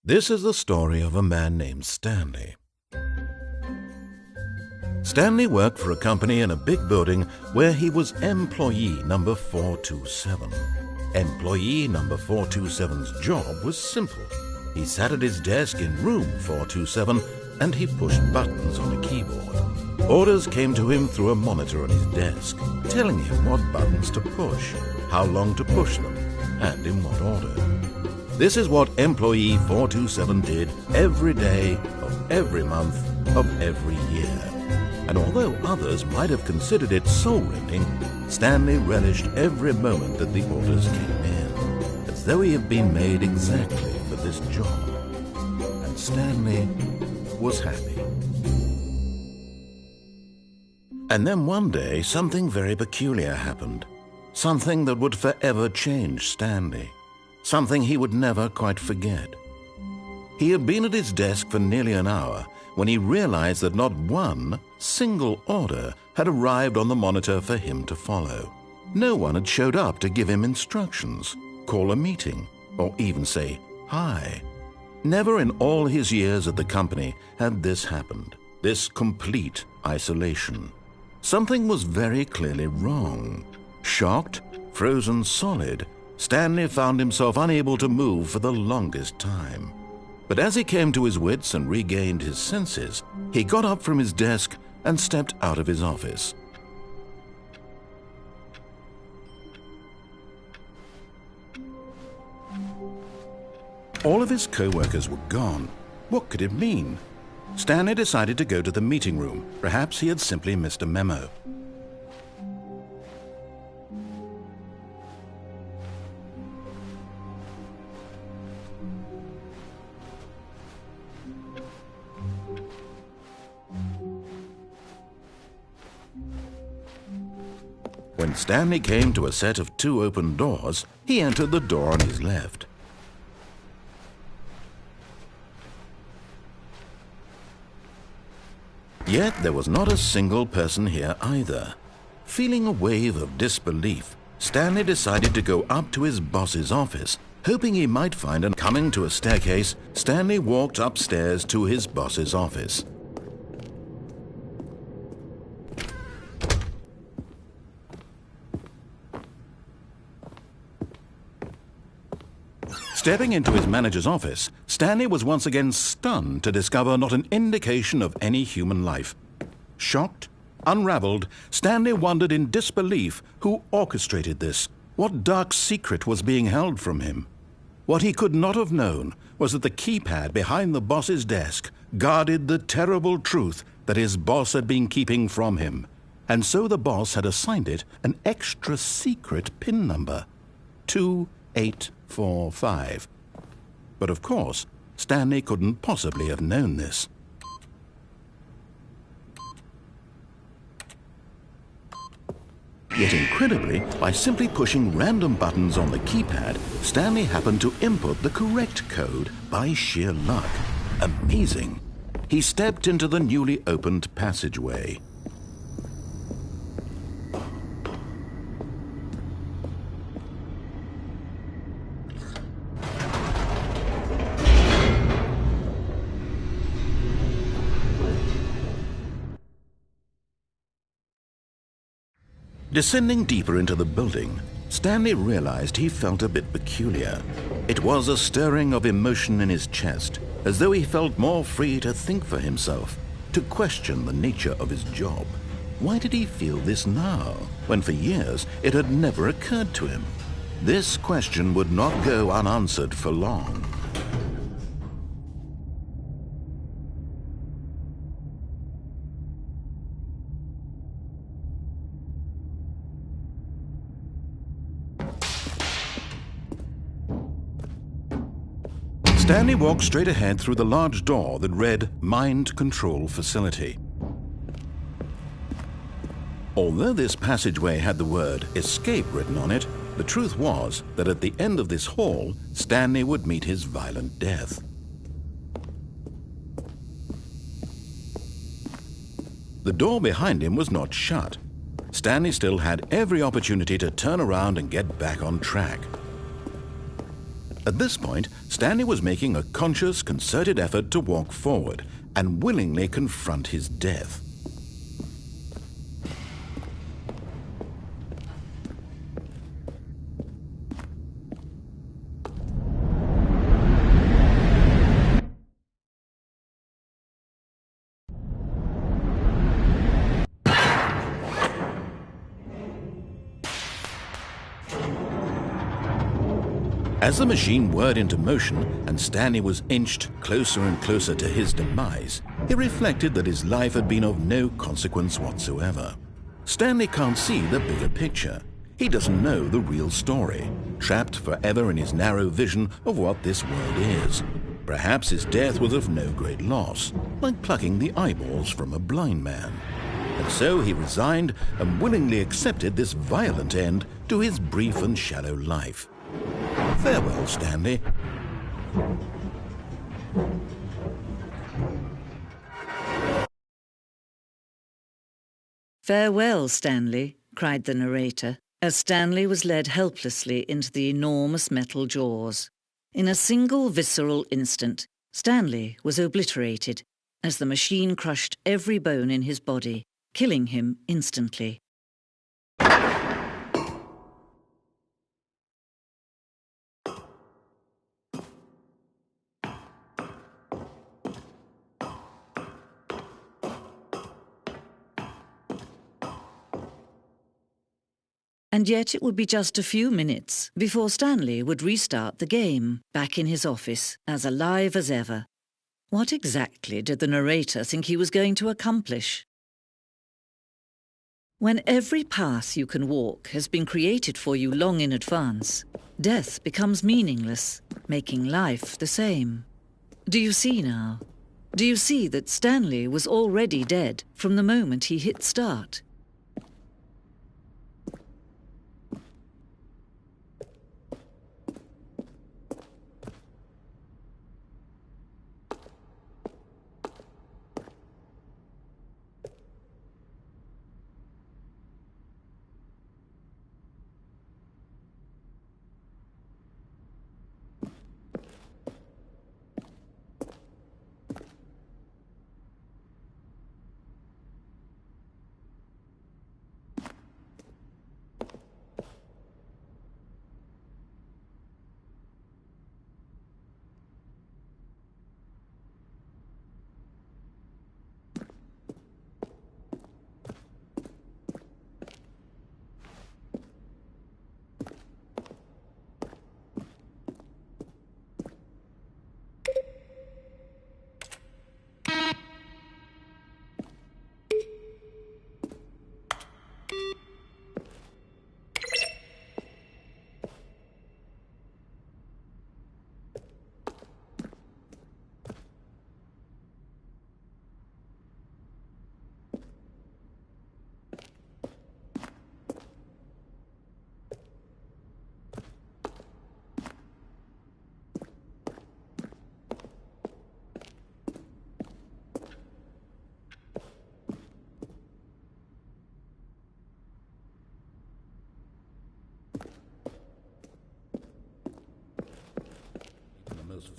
This is the story of a man named Stanley. Stanley worked for a company in a big building where he was employee number 427. Employee number 427's job was simple. He sat at his desk in room 427 and he pushed buttons on a keyboard. Orders came to him through a monitor on his desk, telling him what buttons to push, how long to push them, and in what order. This is what employee 427 did every day of every month of every year. And although others might have considered it soul-rending, Stanley relished every moment that the orders came in, as though he had been made exactly for this job. And Stanley was happy. And then one day, something very peculiar happened. Something that would forever change Stanley. Something he would never quite forget. He had been at his desk for nearly an hour when he realized that not one single order had arrived on the monitor for him to follow. No one had showed up to give him instructions, call a meeting, or even say hi. Never in all his years at the company had this happened, this complete isolation. Something was very clearly wrong. Shocked, frozen solid, Stanley found himself unable to move for the longest time. But as he came to his wits and regained his senses, he got up from his desk and stepped out of his office. All of his co-workers were gone. What could it mean? Stanley decided to go to the meeting room. Perhaps he had simply missed a memo. When Stanley came to a set of 2 open doors, he entered the door on his left. Yet there was not a single person here either. Feeling a wave of disbelief, Stanley decided to go up to his boss's office, hoping he might find an. Coming to a staircase, Stanley walked upstairs to his boss's office. Stepping into his manager's office, Stanley was once again stunned to discover not an indication of any human life. Shocked, unraveled, Stanley wondered in disbelief who orchestrated this, what dark secret was being held from him. What he could not have known was that the keypad behind the boss's desk guarded the terrible truth that his boss had been keeping from him, and so the boss had assigned it an extra secret PIN number, 2845. But of course, Stanley couldn't possibly have known this. Yet incredibly, by simply pushing random buttons on the keypad, Stanley happened to input the correct code by sheer luck. Amazing! He stepped into the newly opened passageway. Descending deeper into the building, Stanley realized he felt a bit peculiar. It was a stirring of emotion in his chest, as though he felt more free to think for himself, to question the nature of his job. Why did he feel this now, when for years it had never occurred to him? This question would not go unanswered for long. Stanley walked straight ahead through the large door that read Mind Control Facility. Although this passageway had the word Escape written on it, the truth was that at the end of this hall, Stanley would meet his violent death. The door behind him was not shut. Stanley still had every opportunity to turn around and get back on track. At this point, Stanley was making a conscious, concerted effort to walk forward and willingly confront his death. As the machine whirred into motion and Stanley was inched closer and closer to his demise, he reflected that his life had been of no consequence whatsoever. Stanley can't see the bigger picture. He doesn't know the real story, trapped forever in his narrow vision of what this world is. Perhaps his death was of no great loss, like plucking the eyeballs from a blind man. And so he resigned and willingly accepted this violent end to his brief and shallow life. Farewell, Stanley. "Farewell, Stanley," cried the narrator, as Stanley was led helplessly into the enormous metal jaws. In a single visceral instant, Stanley was obliterated as the machine crushed every bone in his body, killing him instantly. And yet it would be just a few minutes before Stanley would restart the game, back in his office, as alive as ever. What exactly did the narrator think he was going to accomplish? When every path you can walk has been created for you long in advance, death becomes meaningless, making life the same. Do you see now? Do you see that Stanley was already dead from the moment he hit start?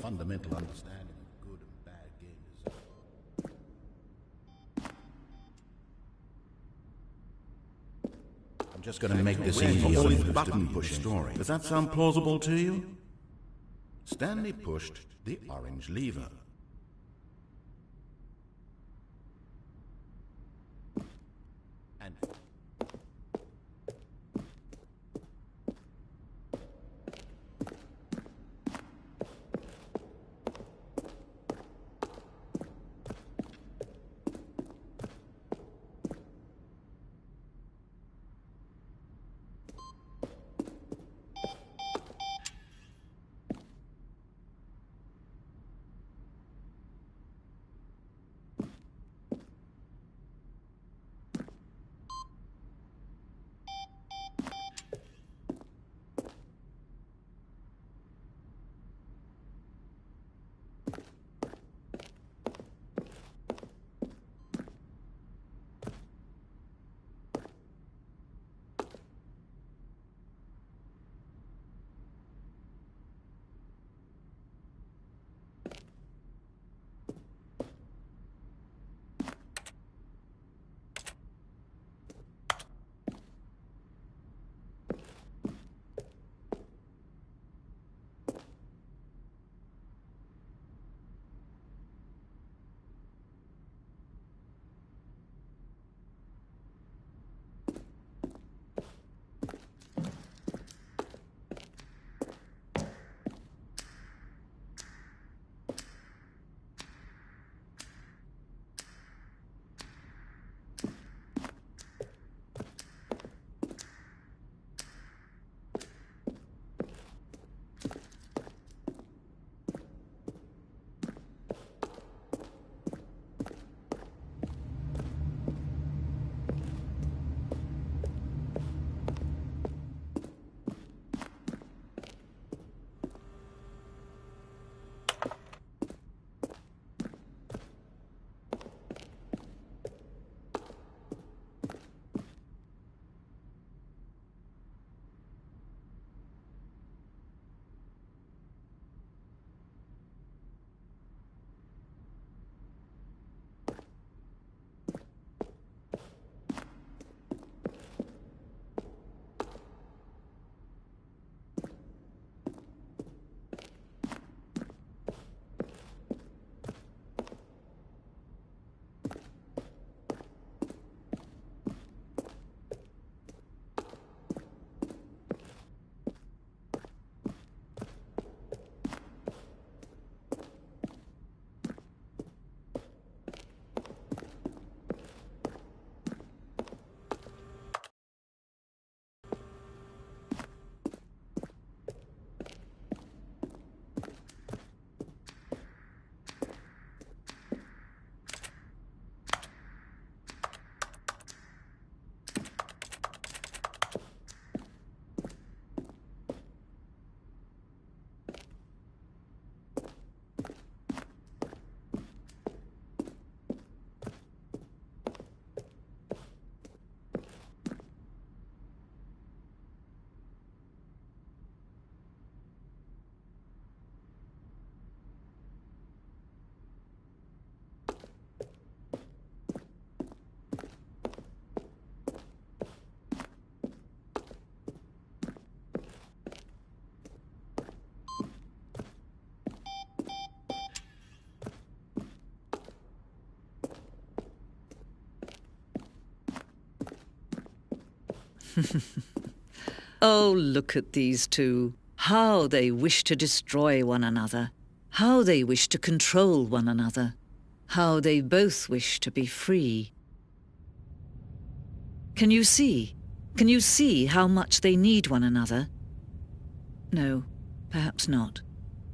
Fundamental understanding of good and bad game design. I'm just going to make this easy on the button push story. Does that sound plausible to you? Stanley pushed the orange lever. And Oh, look at these two. How they wish to destroy one another. How they wish to control one another. How they both wish to be free. Can you see? Can you see how much they need one another? No, perhaps not.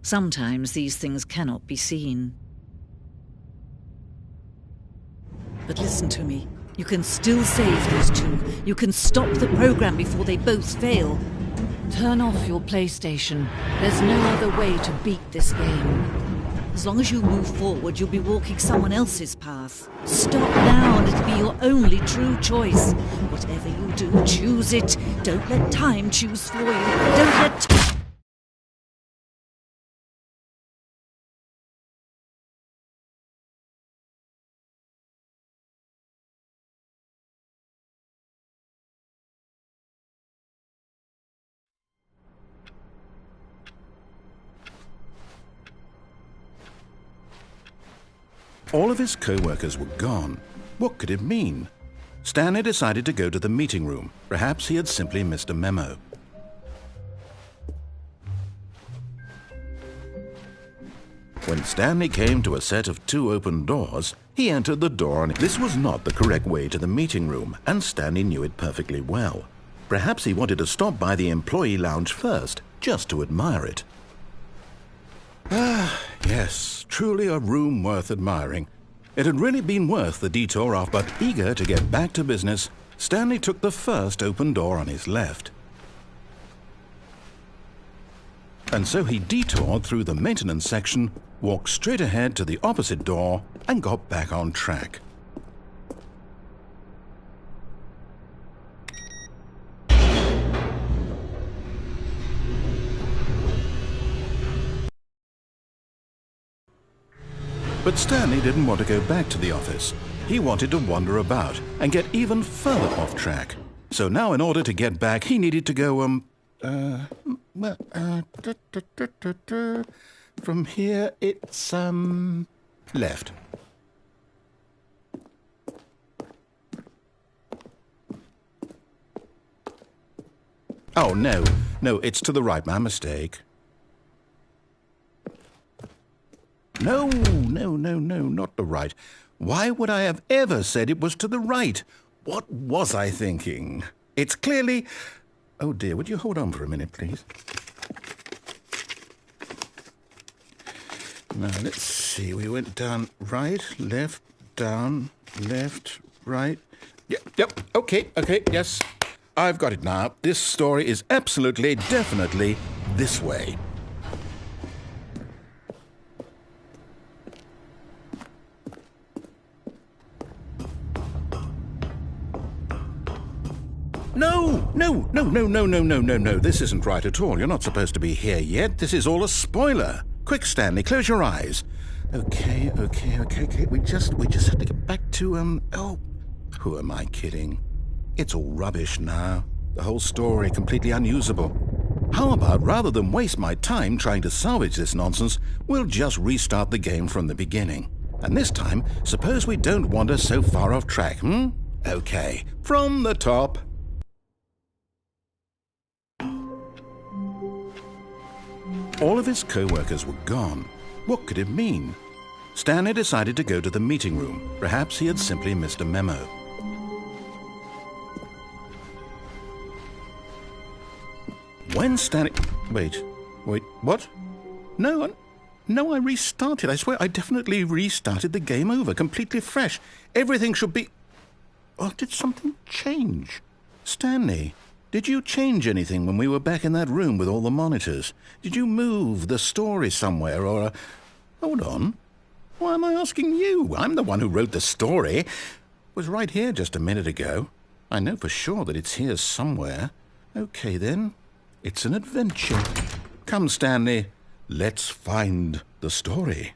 Sometimes these things cannot be seen. But listen to me. You can still save these two. You can stop the program before they both fail. Turn off your PlayStation. There's no other way to beat this game. As long as you move forward, you'll be walking someone else's path. Stop now and it'll be your only true choice. Whatever you do, choose it. Don't let time choose for you. Don't let... All of his co-workers were gone. What could it mean? Stanley decided to go to the meeting room. Perhaps he had simply missed a memo. When Stanley came to a set of 2 open doors, he entered the door and this was not the correct way to the meeting room, and Stanley knew it perfectly well. Perhaps he wanted to stop by the employee lounge first, just to admire it. Ah, yes, truly a room worth admiring. It had really been worth the detour off, but eager to get back to business, Stanley took the first open door on his left. And so he detoured through the maintenance section, walked straight ahead to the opposite door, and got back on track. But Stanley didn't want to go back to the office. He wanted to wander about and get even further off track. So now in order to get back, he needed to go, from here it's, left. Oh, no, it's to the right, my mistake. No, not the right. Why would I have ever said it was to the right? What was I thinking? It's clearly... Oh dear, would you hold on for a minute, please? Now, let's see. We went down right, left, down, left, right. Yep, okay, yes. I've got it now. This story is absolutely, definitely this way. No. This isn't right at all. You're not supposed to be here yet. This is all a spoiler. Quick, Stanley, close your eyes. Okay. We just have to get back to, oh, who am I kidding? It's all rubbish now. The whole story completely unusable. How about, rather than waste my time trying to salvage this nonsense, we'll just restart the game from the beginning. And this time, suppose we don't wander so far off track, Okay, from the top. All of his co-workers were gone. What could it mean? Stanley decided to go to the meeting room. Perhaps he had simply missed a memo. When Stanley... Wait, what? No, I restarted. I swear I definitely restarted the game over, completely fresh. Everything should be... Oh, did something change? Stanley, did you change anything when we were back in that room with all the monitors? Did you move the story somewhere or... Hold on. Why am I asking you? I'm the one who wrote the story. It was right here just a minute ago. I know for sure that it's here somewhere. Okay, then. It's an adventure. Come, Stanley. Let's find the story.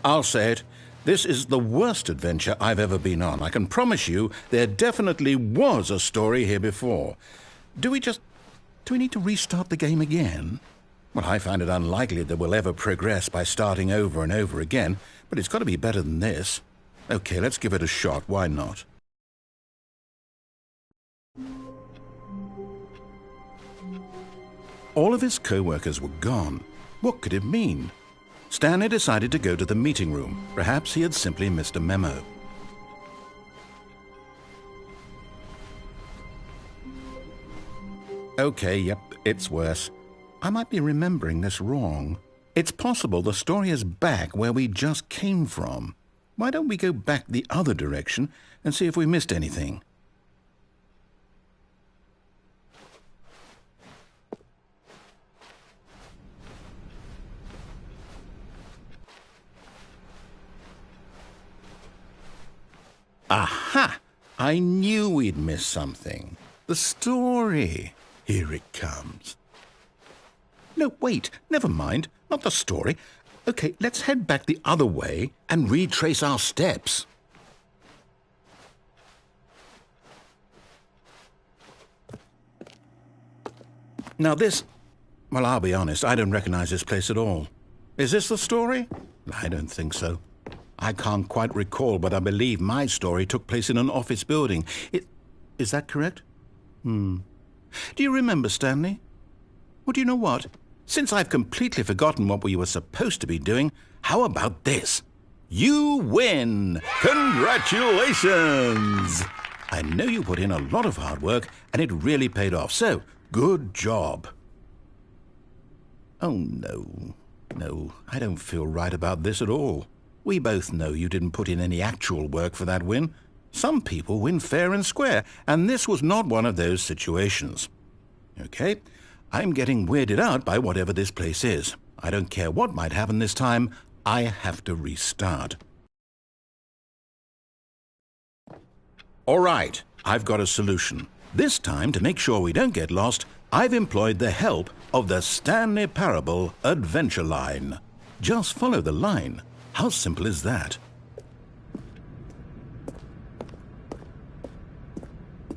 I'll say it. This is the worst adventure I've ever been on. I can promise you there definitely was a story here before. Do we need to restart the game again? Well, I find it unlikely that we'll ever progress by starting over and over again, but it's got to be better than this. Okay, let's give it a shot. Why not? All of his co-workers were gone. What could it mean? Stanley decided to go to the meeting room. Perhaps he had simply missed a memo. Okay, yep, it's worse. I might be remembering this wrong. It's possible the story is back where we just came from. Why don't we go back the other direction and see if we missed anything? Aha! I knew we'd miss something. The story. Here it comes. No, wait, never mind. Not the story. Okay, let's head back the other way and retrace our steps. Now this... Well, I'll be honest, I don't recognize this place at all. Is this the story? I don't think so. I can't quite recall, but I believe my story took place in an office building. Is that correct? Do you remember, Stanley? Well, do you know what? Since I've completely forgotten what we were supposed to be doing, how about this? You win! Congratulations! I know you put in a lot of hard work, and it really paid off, so good job. Oh, no. No, I don't feel right about this at all. We both know you didn't put in any actual work for that win. Some people win fair and square, and this was not one of those situations. Okay, I'm getting weirded out by whatever this place is. I don't care what might happen this time. I have to restart. All right, I've got a solution. This time, to make sure we don't get lost, I've employed the help of the Stanley Parable Adventure Line. Just follow the line. How simple is that?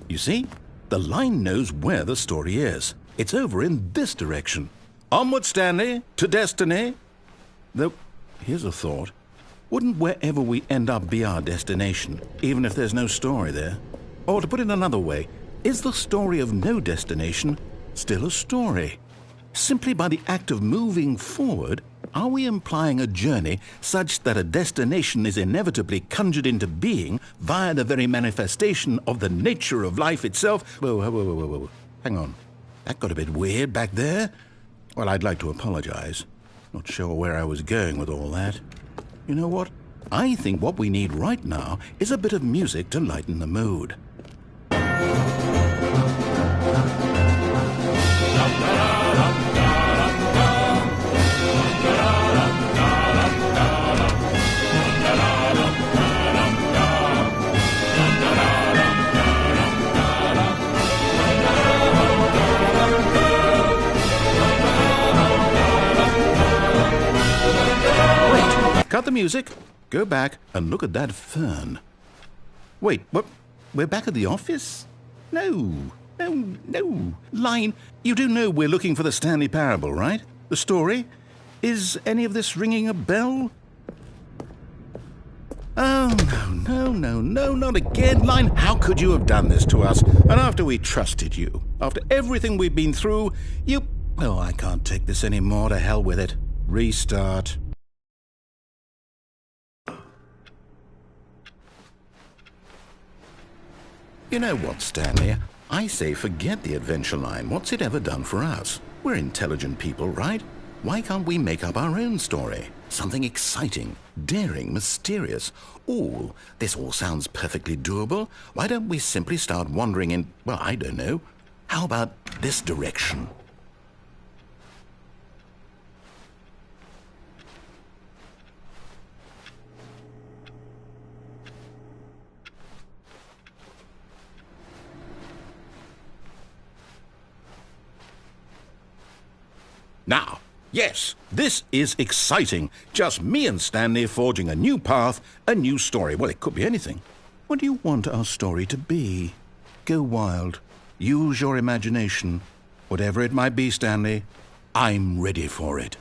You see, the line knows where the story is. It's over in this direction. Onward, Stanley, to destiny. Though, here's a thought. Wouldn't wherever we end up be our destination, even if there's no story there? Or to put it another way, is the story of no destination still a story? Simply by the act of moving forward, are we implying a journey such that a destination is inevitably conjured into being via the very manifestation of the nature of life itself? Whoa. Hang on. That got a bit weird back there. Well, I'd like to apologize. Not sure where I was going with all that. You know what? I think what we need right now is a bit of music to lighten the mood. Cut the music, go back and look at that fern. Wait, what? We're back at the office? No. Line, you do know we're looking for the Stanley Parable, right? The story? Is any of this ringing a bell? Oh, no, not again. Line, how could you have done this to us? And after we trusted you, after everything we've been through, you... Oh, I can't take this anymore. To hell with it. Restart. You know what, Stanley? I say forget the adventure line. What's it ever done for us? We're intelligent people, right? Why can't we make up our own story? Something exciting, daring, mysterious. Ooh, this all sounds perfectly doable. Why don't we simply start wandering in, well, I don't know. How about this direction? Now, Yes, this is exciting. Just me and Stanley forging a new path, a new story. Well, it could be anything. What do you want our story to be? Go wild. Use your imagination. Whatever it might be, Stanley, I'm ready for it.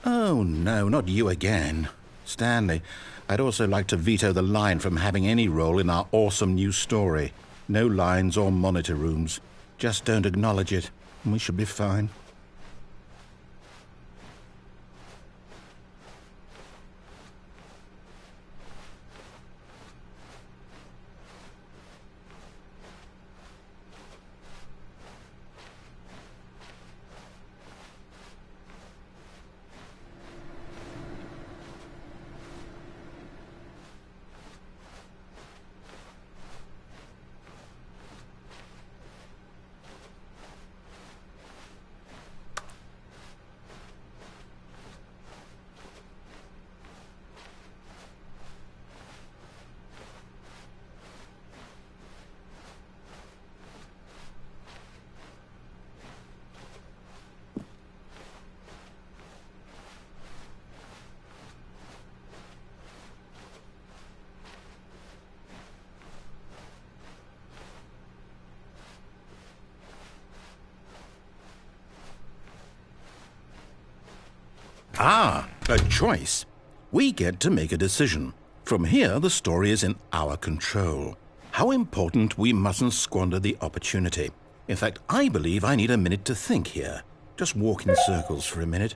Oh, no, not you again. Stanley, I'd also like to veto the line from having any role in our awesome new story. No lines or monitor rooms. Just don't acknowledge it, and we should be fine. Ah, a choice. We get to make a decision. From here, the story is in our control. How important we mustn't squander the opportunity. In fact, I believe I need a minute to think here. Just walk in circles for a minute.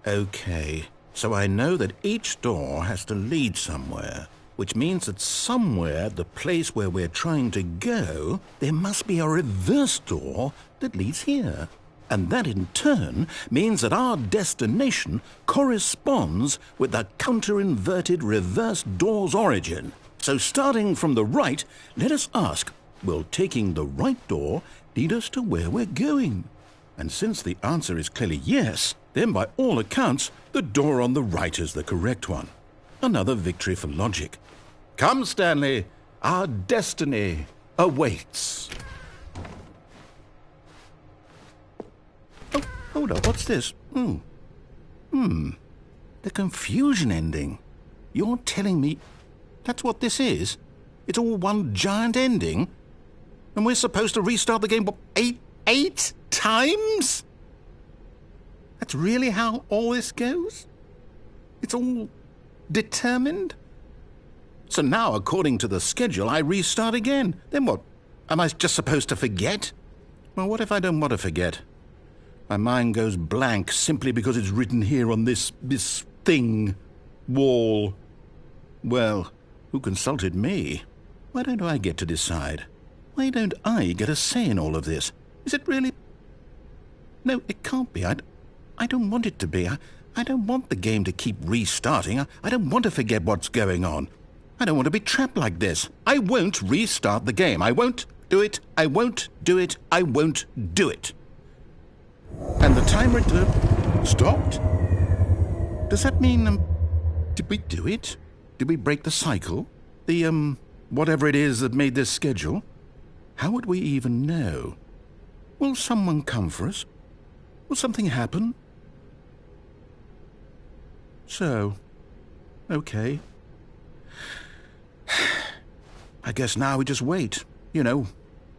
Okay, so I know that each door has to lead somewhere, which means that somewhere, the place where we're trying to go, there must be a reverse door that leads here. And that in turn means that our destination corresponds with the counter-inverted reverse door's origin. So starting from the right, let us ask, will taking the right door lead us to where we're going? And since the answer is clearly yes, then by all accounts, the door on the right is the correct one. Another victory for logic. Come, Stanley, our destiny awaits. Hold up, what's this? The confusion ending. You're telling me that's what this is? It's all one giant ending? And we're supposed to restart the game, what, eight times? That's really how all this goes? It's all determined? So now, according to the schedule, I restart again. Then what? Am I just supposed to forget? Well, what if I don't want to forget? My mind goes blank simply because it's written here on this thing, wall. Well, who consulted me? Why don't I get to decide? Why don't I get a say in all of this? Is it really? No, it can't be. I don't want it to be. I don't want the game to keep restarting. I don't want to forget what's going on. I don't want to be trapped like this. I won't restart the game. I won't do it. I won't do it. I won't do it. And the timer stopped? Does that mean, did we do it? Did we break the cycle? The, whatever it is that made this schedule? How would we even know? Will someone come for us? Will something happen? So, okay. I guess now we just wait, you know.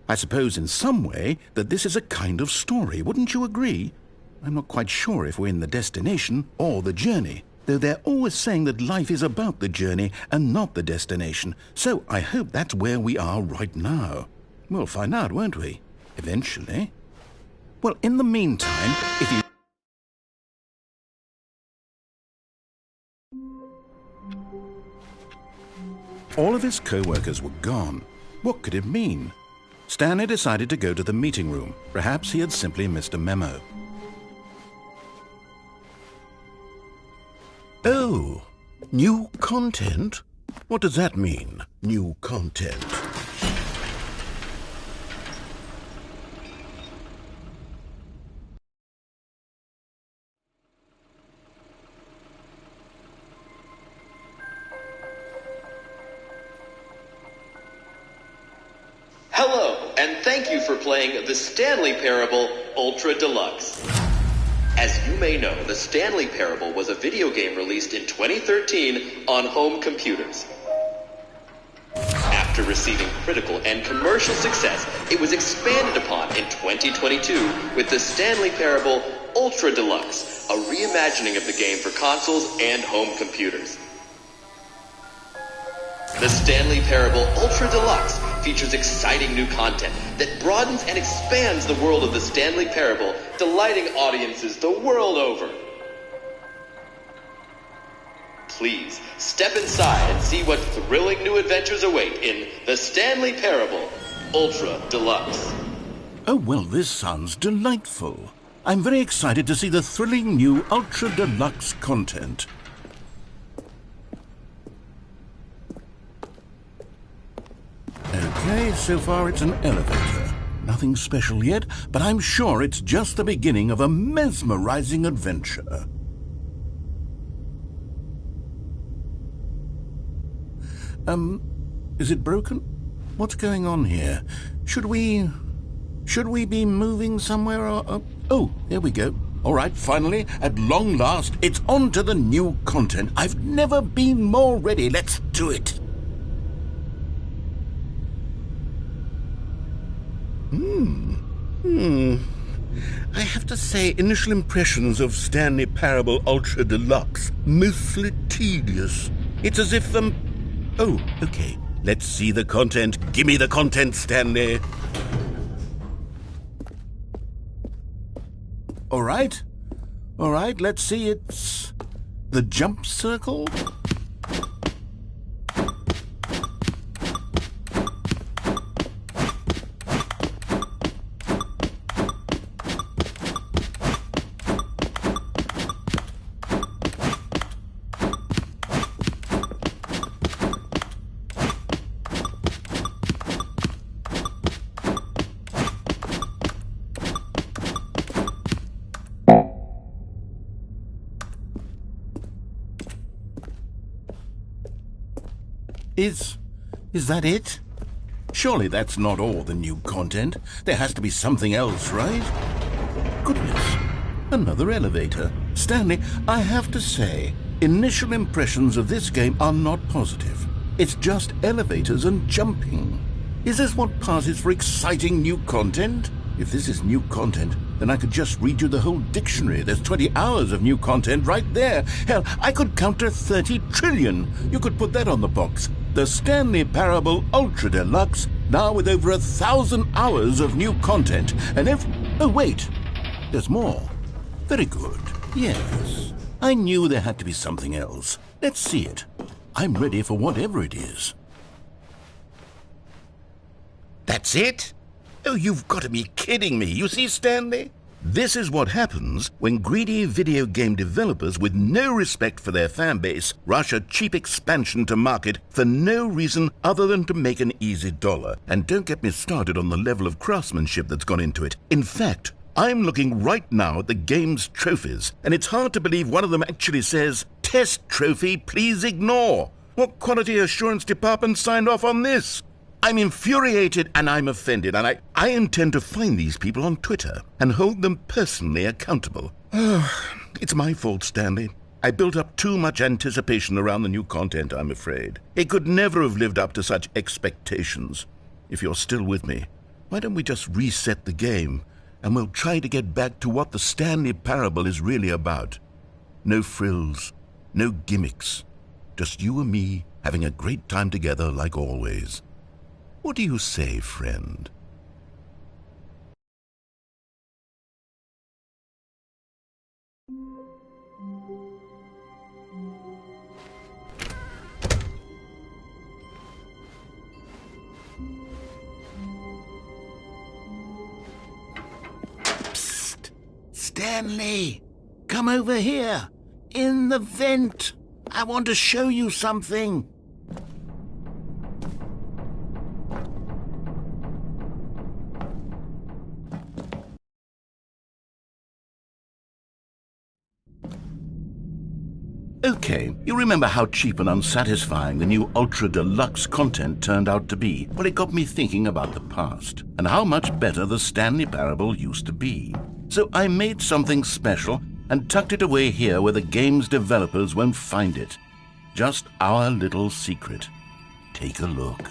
I suppose in some way that this is a kind of story, wouldn't you agree? I'm not quite sure if we're in the destination or the journey, though they're always saying that life is about the journey and not the destination, so I hope that's where we are right now. We'll find out, won't we? Eventually. Well, in the meantime, if you... All of his co-workers were gone. What could it mean? Stanley decided to go to the meeting room. Perhaps he had simply missed a memo. Oh, new content? What does that mean, new content? Hello, and thank you for playing the Stanley Parable Ultra Deluxe. As you may know, the Stanley Parable was a video game released in 2013 on home computers. After receiving critical and commercial success, it was expanded upon in 2022 with the Stanley Parable Ultra Deluxe, a reimagining of the game for consoles and home computers. The Stanley Parable Ultra Deluxe features exciting new content that broadens and expands the world of the Stanley Parable, delighting audiences the world over. Please step inside and see what thrilling new adventures await in the Stanley Parable Ultra Deluxe. Oh, well, this sounds delightful. I'm very excited to see the thrilling new Ultra Deluxe content. Okay, so far it's an elevator. Nothing special yet, but I'm sure it's just the beginning of a mesmerizing adventure. Is it broken? What's going on here? Should we be moving somewhere or... Oh, here we go. All right, finally, at long last, it's on to the new content. I've never been more ready. Let's do it. I have to say, initial impressions of Stanley Parable Ultra Deluxe, mostly tedious. It's as if, Oh, okay. Let's see the content. Give me the content, Stanley. All right, let's see. It's the jump circle. Is that it? Surely that's not all the new content. There has to be something else, right? Goodness, another elevator. Stanley, I have to say, initial impressions of this game are not positive. It's just elevators and jumping. Is this what passes for exciting new content? If this is new content, then I could just read you the whole dictionary. There's 20 hours of new content right there. Hell, I could count to 30 trillion. You could put that on the box. The Stanley Parable Ultra Deluxe, now with over 1,000 hours of new content. And oh, wait, there's more. Very good. Yes, I knew there had to be something else. Let's see it. I'm ready for whatever it is. That's it? Oh, you've got to be kidding me. You see, Stanley? This is what happens when greedy video game developers with no respect for their fan base rush a cheap expansion to market for no reason other than to make an easy dollar. And don't get me started on the level of craftsmanship that's gone into it. In fact, I'm looking right now at the game's trophies, and it's hard to believe one of them actually says, "Test trophy, please ignore." What quality assurance department signed off on this? I'm infuriated and I'm offended, and I intend to find these people on Twitter and hold them personally accountable. It's my fault, Stanley. I built up too much anticipation around the new content, I'm afraid. It could never have lived up to such expectations. If you're still with me, why don't we just reset the game and we'll try to get back to what the Stanley Parable is really about. No frills, no gimmicks. Just you and me having a great time together like always. What do you say, friend? Psst! Stanley! Come over here! In the vent! I want to show you something! Okay, you remember how cheap and unsatisfying the new Ultra Deluxe content turned out to be? Well, it got me thinking about the past and how much better the Stanley Parable used to be. So I made something special and tucked it away here where the game's developers won't find it. Just our little secret. Take a look.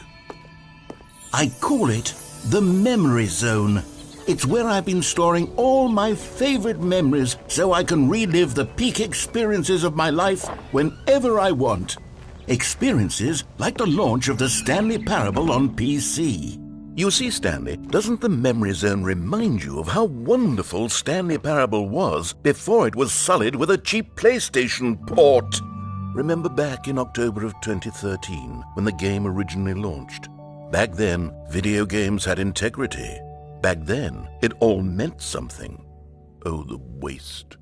I call it the Memory Zone. It's where I've been storing all my favorite memories so I can relive the peak experiences of my life whenever I want. Experiences like the launch of the Stanley Parable on PC. You see, Stanley, doesn't the Memory Zone remind you of how wonderful Stanley Parable was before it was sullied with a cheap PlayStation port? Remember back in October of 2013 when the game originally launched? Back then, video games had integrity. Back then, it all meant something. Oh, the waste.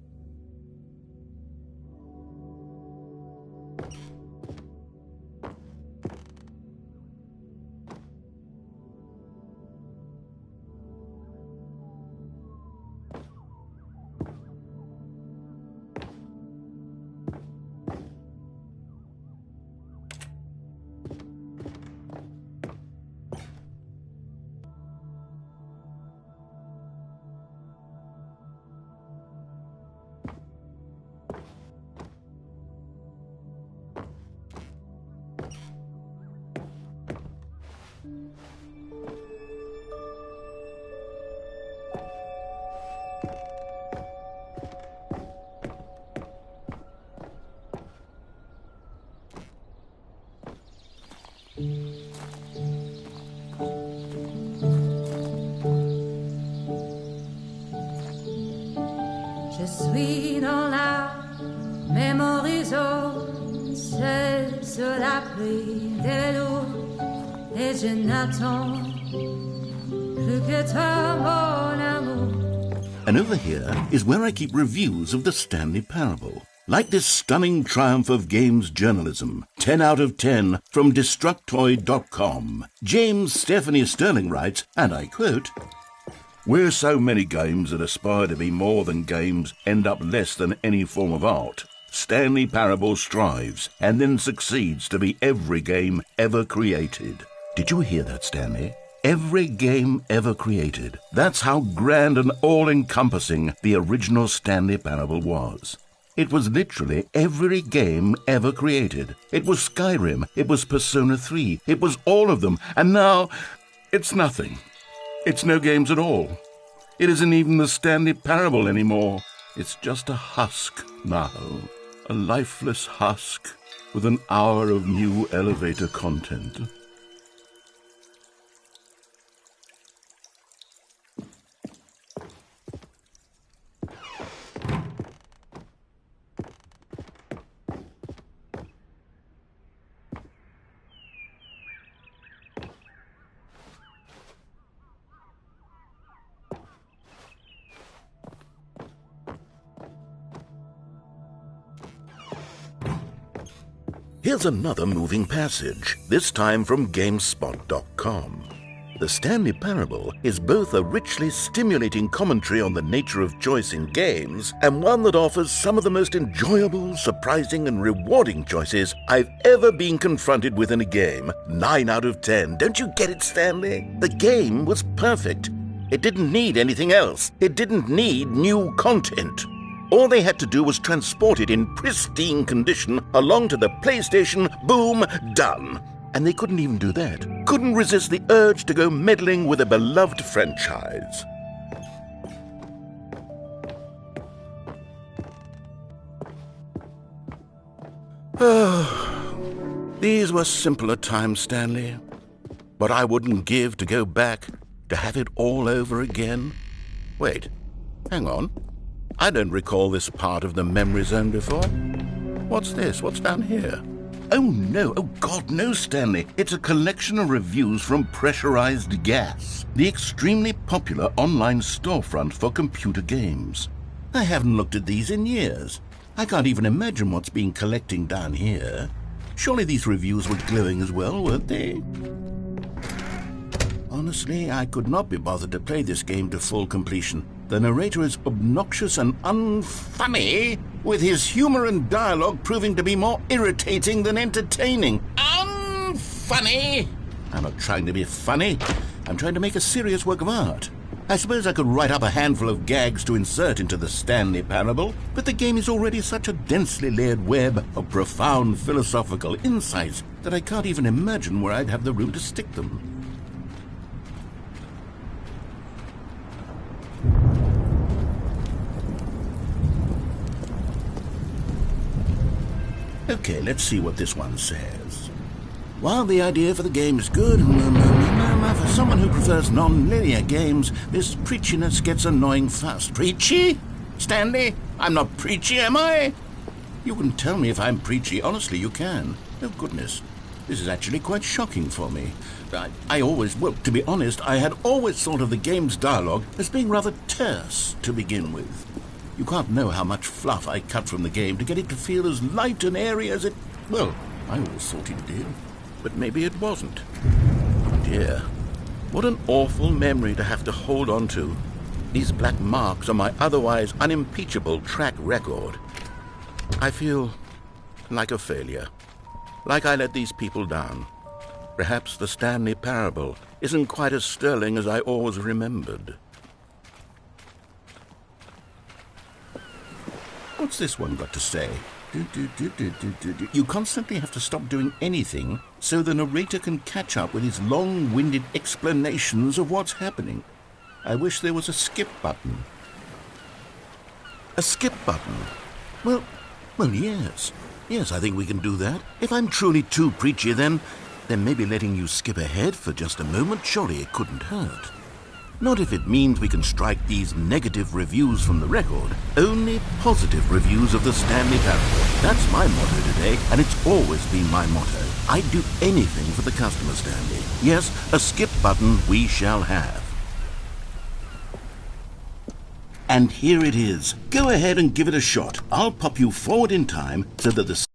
Je suis dans la memory zone, seul sur l'abri des loups, et je n'attends plus que toi, mon amour. And over here is where I keep reviews of the Stanley Parable. Like this stunning triumph of games journalism, 10 out of 10 from Destructoid.com. James Stephanie Sterling writes, and I quote, "Where so many games that aspire to be more than games end up less than any form of art, Stanley Parable strives and then succeeds to be every game ever created." Did you hear that, Stanley? Every game ever created. That's how grand and all-encompassing the original Stanley Parable was. It was literally every game ever created. It was Skyrim, it was Persona 3, it was all of them, and now it's nothing. It's no games at all. It isn't even the Stanley Parable anymore. It's just a husk now, a lifeless husk with an hour of new elevator content. Here's another moving passage, this time from GameSpot.com. The Stanley Parable is both a richly stimulating commentary on the nature of choice in games and one that offers some of the most enjoyable, surprising, and rewarding choices I've ever been confronted with in a game. 9 out of 10. Don't you get it, Stanley? The game was perfect. It didn't need anything else. It didn't need new content. All they had to do was transport it in pristine condition along to the PlayStation, boom, done. And they couldn't even do that. Couldn't resist the urge to go meddling with a beloved franchise. These were simpler times, Stanley. But I wouldn't give to go back, to have it all over again. Wait, hang on. I don't recall this part of the memory zone before. What's this? What's down here? Oh no, oh God, no, Stanley. It's a collection of reviews from Pressurized Gas, the extremely popular online storefront for computer games. I haven't looked at these in years. I can't even imagine what's been collecting down here. Surely these reviews were glowing as well, weren't they? Honestly, I could not be bothered to play this game to full completion. The narrator is obnoxious and unfunny, with his humour and dialogue proving to be more irritating than entertaining. Unfunny! I'm not trying to be funny. I'm trying to make a serious work of art. I suppose I could write up a handful of gags to insert into the Stanley parable, but the game is already such a densely layered web of profound philosophical insights that I can't even imagine where I'd have the room to stick them. Okay, let's see what this one says. While the idea for the game is good, for someone who prefers non-linear games, this preachiness gets annoying fast. Preachy? Stanley? I'm not preachy, am I? You can tell me if I'm preachy. Honestly, you can. Oh, goodness. This is actually quite shocking for me. Well, to be honest, I had always thought of the game's dialogue as being rather terse to begin with. You can't know how much fluff I cut from the game to get it to feel as light and airy as it... Well, I always thought it did. But maybe it wasn't. Dear, what an awful memory to have to hold on to. These black marks on my otherwise unimpeachable track record. I feel like a failure. Like I let these people down. Perhaps the Stanley parable isn't quite as sterling as I always remembered. What's this one got to say? You constantly have to stop doing anything so the narrator can catch up with his long-winded explanations of what's happening. I wish there was a skip button. A skip button? Well, yes. Yes, I think we can do that. If I'm truly too preachy, then maybe letting you skip ahead for just a moment, surely it couldn't hurt. Not if it means we can strike these negative reviews from the record. Only positive reviews of the Stanley parable. That's my motto today, and it's always been my motto. I'd do anything for the customer, Stanley. Yes, a skip button we shall have. And here it is. Go ahead and give it a shot. I'll pop you forward in time so that the...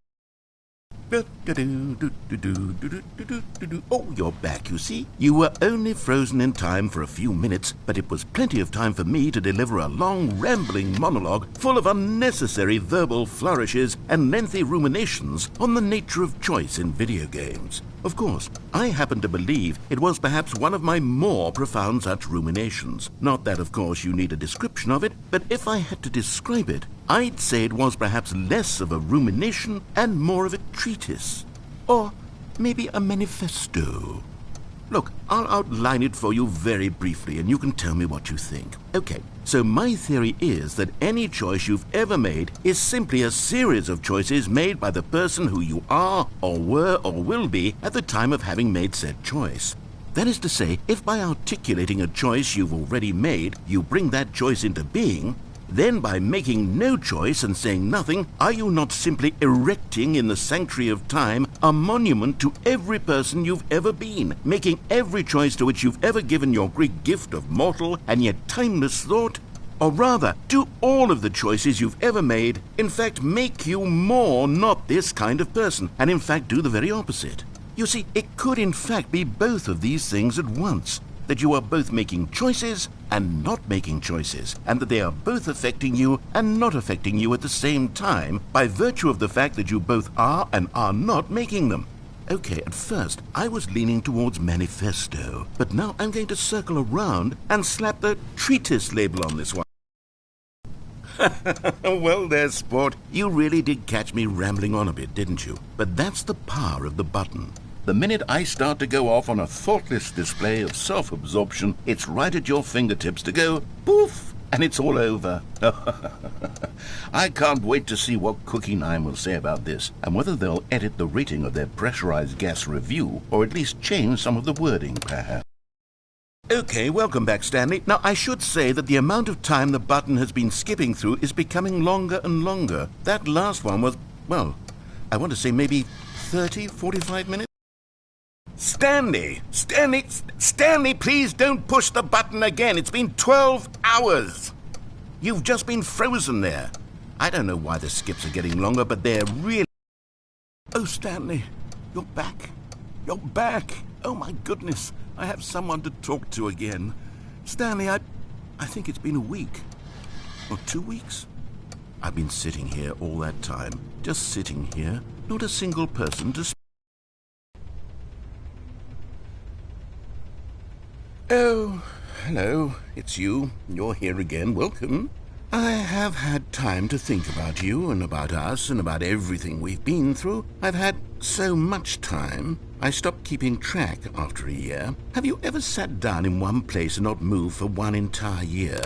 Oh, you're back, you see. You were only frozen in time for a few minutes, but it was plenty of time for me to deliver a long, rambling monologue full of unnecessary verbal flourishes and lengthy ruminations on the nature of choice in video games. Of course, I happen to believe it was perhaps one of my more profound such ruminations. Not that, of course, you need a description of it, but if I had to describe it, I'd say it was perhaps less of a rumination and more of a treatise. Or maybe a manifesto. Look, I'll outline it for you very briefly, and you can tell me what you think. Okay, so my theory is that any choice you've ever made is simply a series of choices made by the person who you are, or were, or will be at the time of having made said choice. That is to say, if by articulating a choice you've already made, you bring that choice into being, then by making no choice and saying nothing, are you not simply erecting in the sanctuary of time a monument to every person you've ever been, making every choice to which you've ever given your great gift of mortal and yet timeless thought? Or rather, do all of the choices you've ever made, in fact, make you more not this kind of person, and in fact do the very opposite? You see, it could in fact be both of these things at once. That you are both making choices and not making choices, and that they are both affecting you and not affecting you at the same time by virtue of the fact that you both are and are not making them. Okay, at first I was leaning towards manifesto, but now I'm going to circle around and slap the treatise label on this one. Well there, sport. You really did catch me rambling on a bit, didn't you? But that's the power of the button. The minute I start to go off on a thoughtless display of self-absorption, it's right at your fingertips to go poof, and it's all over. I can't wait to see what Cookie 9 will say about this, and whether they'll edit the rating of their pressurized gas review, or at least change some of the wording, perhaps. Okay, welcome back, Stanley. Now, I should say that the amount of time the button has been skipping through is becoming longer and longer. That last one was, well, I want to say maybe 30, 45 minutes? Stanley, please don't push the button again. It's been 12 hours. You've just been frozen there. I don't know why the skips are getting longer, but they're really... Oh, Stanley, you're back. You're back. Oh, my goodness. I have someone to talk to again. Stanley, I think it's been a week. Or 2 weeks. I've been sitting here all that time, just sitting here, not a single person to speak. Oh, hello, it's you. You're here again. Welcome. I have had time to think about you and about us and about everything we've been through. I've had so much time. I stopped keeping track after a year. Have you ever sat down in one place and not moved for one entire year?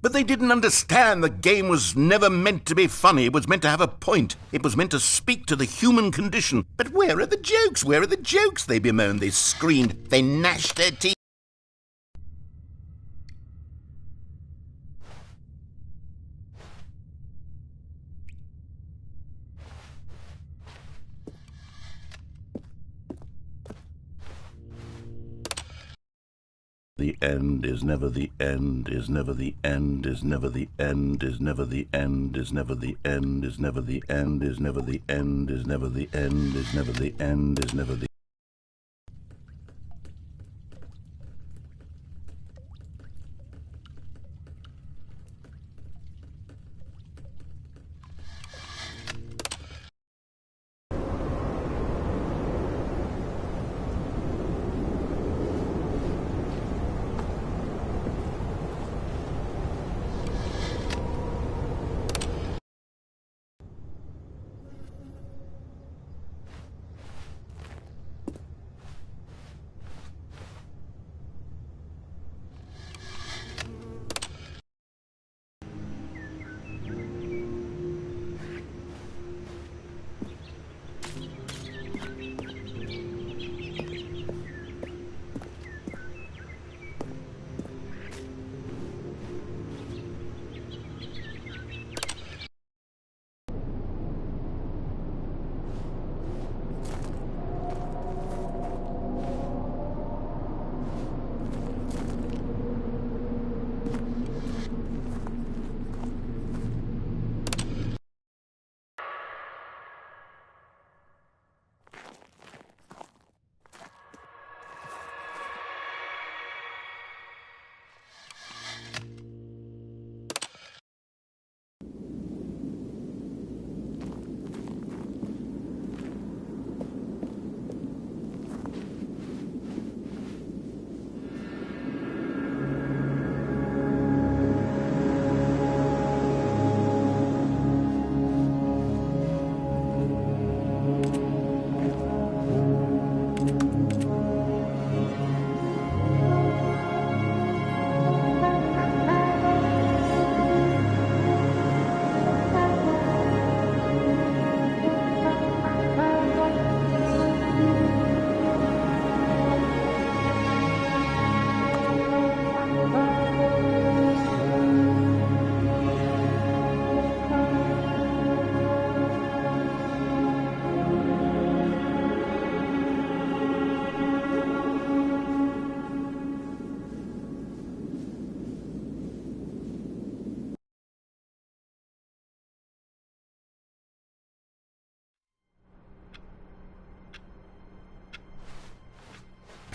But they didn't understand the game was never meant to be funny. It was meant to have a point. It was meant to speak to the human condition. But where are the jokes? Where are the jokes? They bemoaned, they screamed, they gnashed their teeth. The end is never the end, is never the end, is never the end, is never the end, is never the end, is never the end, is never the end, is never the end, is never the end, is never the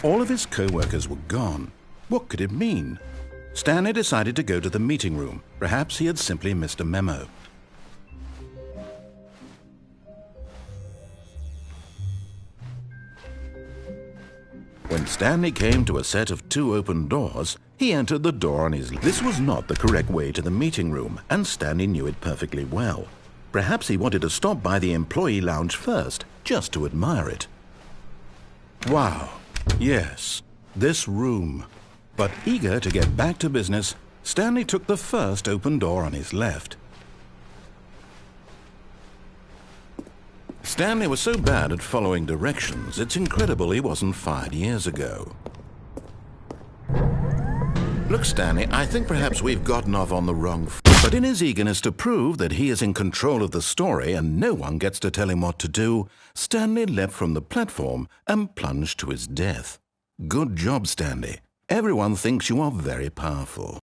All of his co-workers were gone. What could it mean? Stanley decided to go to the meeting room. Perhaps he had simply missed a memo. When Stanley came to a set of 2 open doors, he entered the door on his left. This was not the correct way to the meeting room, and Stanley knew it perfectly well. Perhaps he wanted to stop by the employee lounge first, just to admire it. Wow. Yes, this room. But eager to get back to business, Stanley took the first open door on his left. Stanley was so bad at following directions, it's incredible he wasn't fired years ago. Look, Stanley, I think perhaps we've gotten off on the wrong foot. But in his eagerness to prove that he is in control of the story and no one gets to tell him what to do, Stanley leapt from the platform and plunged to his death. Good job, Stanley. Everyone thinks you are very powerful.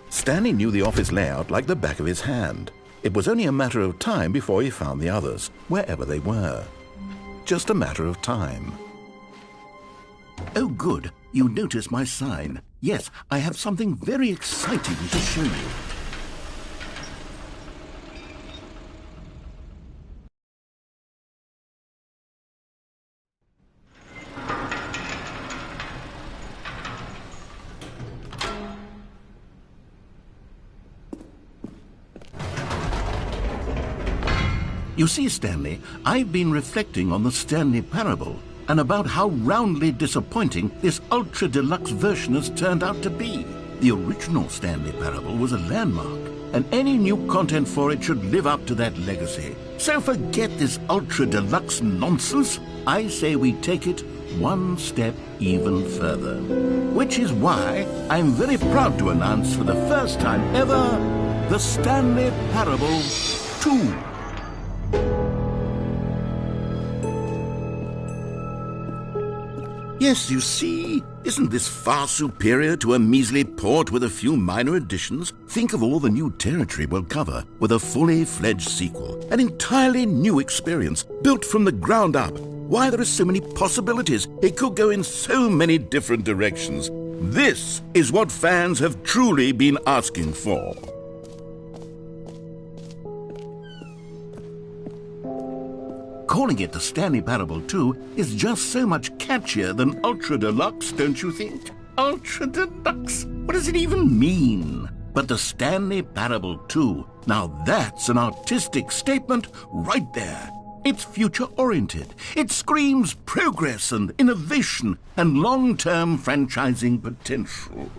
Stanley knew the office layout like the back of his hand. It was only a matter of time before he found the others, wherever they were. Just a matter of time. Oh, good. You noticed my sign. Yes, I have something very exciting to show you. You see, Stanley, I've been reflecting on the Stanley parable and about how roundly disappointing this ultra-deluxe version has turned out to be. The original Stanley parable was a landmark, and any new content for it should live up to that legacy. So forget this ultra-deluxe nonsense. I say we take it one step even further. Which is why I'm very proud to announce for the first time ever, the Stanley Parable 2. Yes, you see, isn't this far superior to a measly port with a few minor additions? Think of all the new territory we'll cover with a fully fledged sequel. An entirely new experience, built from the ground up. Why, there are so many possibilities. It could go in so many different directions. This is what fans have truly been asking for. Calling it the Stanley Parable 2 is just so much catchier than Ultra Deluxe, don't you think? Ultra Deluxe? What does it even mean? But the Stanley Parable 2, now that's an artistic statement right there. It's future-oriented. It screams progress and innovation and long-term franchising potential.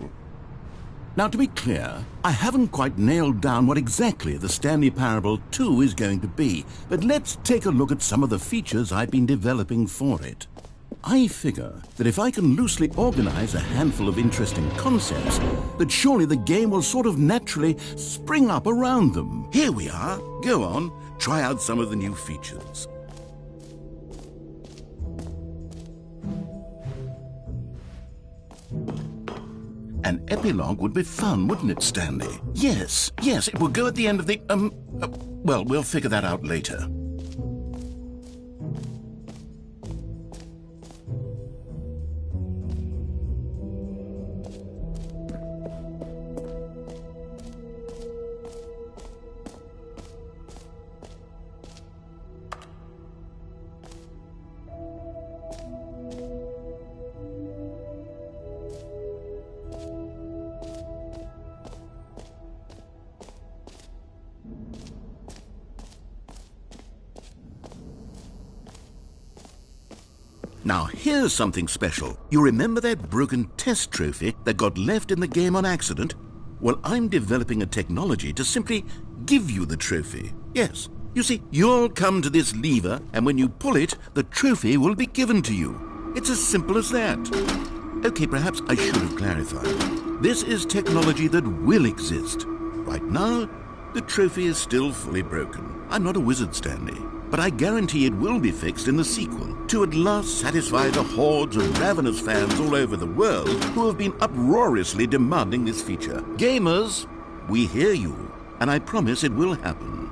Now, to be clear, I haven't quite nailed down what exactly the Stanley Parable 2 is going to be, but let's take a look at some of the features I've been developing for it. I figure that if I can loosely organize a handful of interesting concepts, that surely the game will sort of naturally spring up around them. Here we are. Go on, try out some of the new features. An epilogue would be fun, wouldn't it, Stanley? Yes, it will go at the end of the, well, we'll figure that out later. Now, here's something special. You remember that broken test trophy that got left in the game on accident? Well, I'm developing a technology to simply give you the trophy. Yes. You see, you'll come to this lever, and when you pull it, the trophy will be given to you. It's as simple as that. Okay, perhaps I should have clarified. This is technology that will exist. Right now, the trophy is still fully broken. I'm not a wizard, Stanley. But I guarantee it will be fixed in the sequel to at last satisfy the hordes of ravenous fans all over the world who have been uproariously demanding this feature. Gamers, we hear you, and I promise it will happen.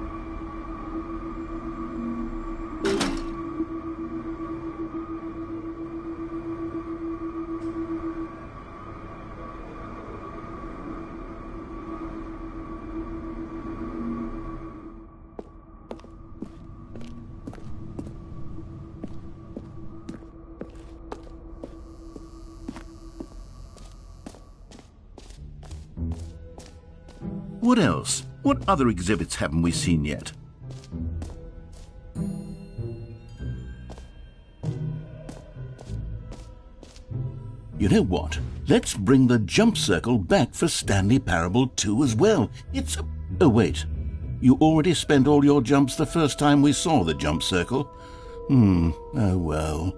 What else? What other exhibits haven't we seen yet? You know what? let's bring the jump circle back for Stanley Parable 2 as well. It's a... Oh, wait. You already spent all your jumps the first time we saw the jump circle. Oh well.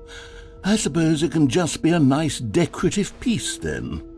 I suppose it can just be a nice decorative piece then.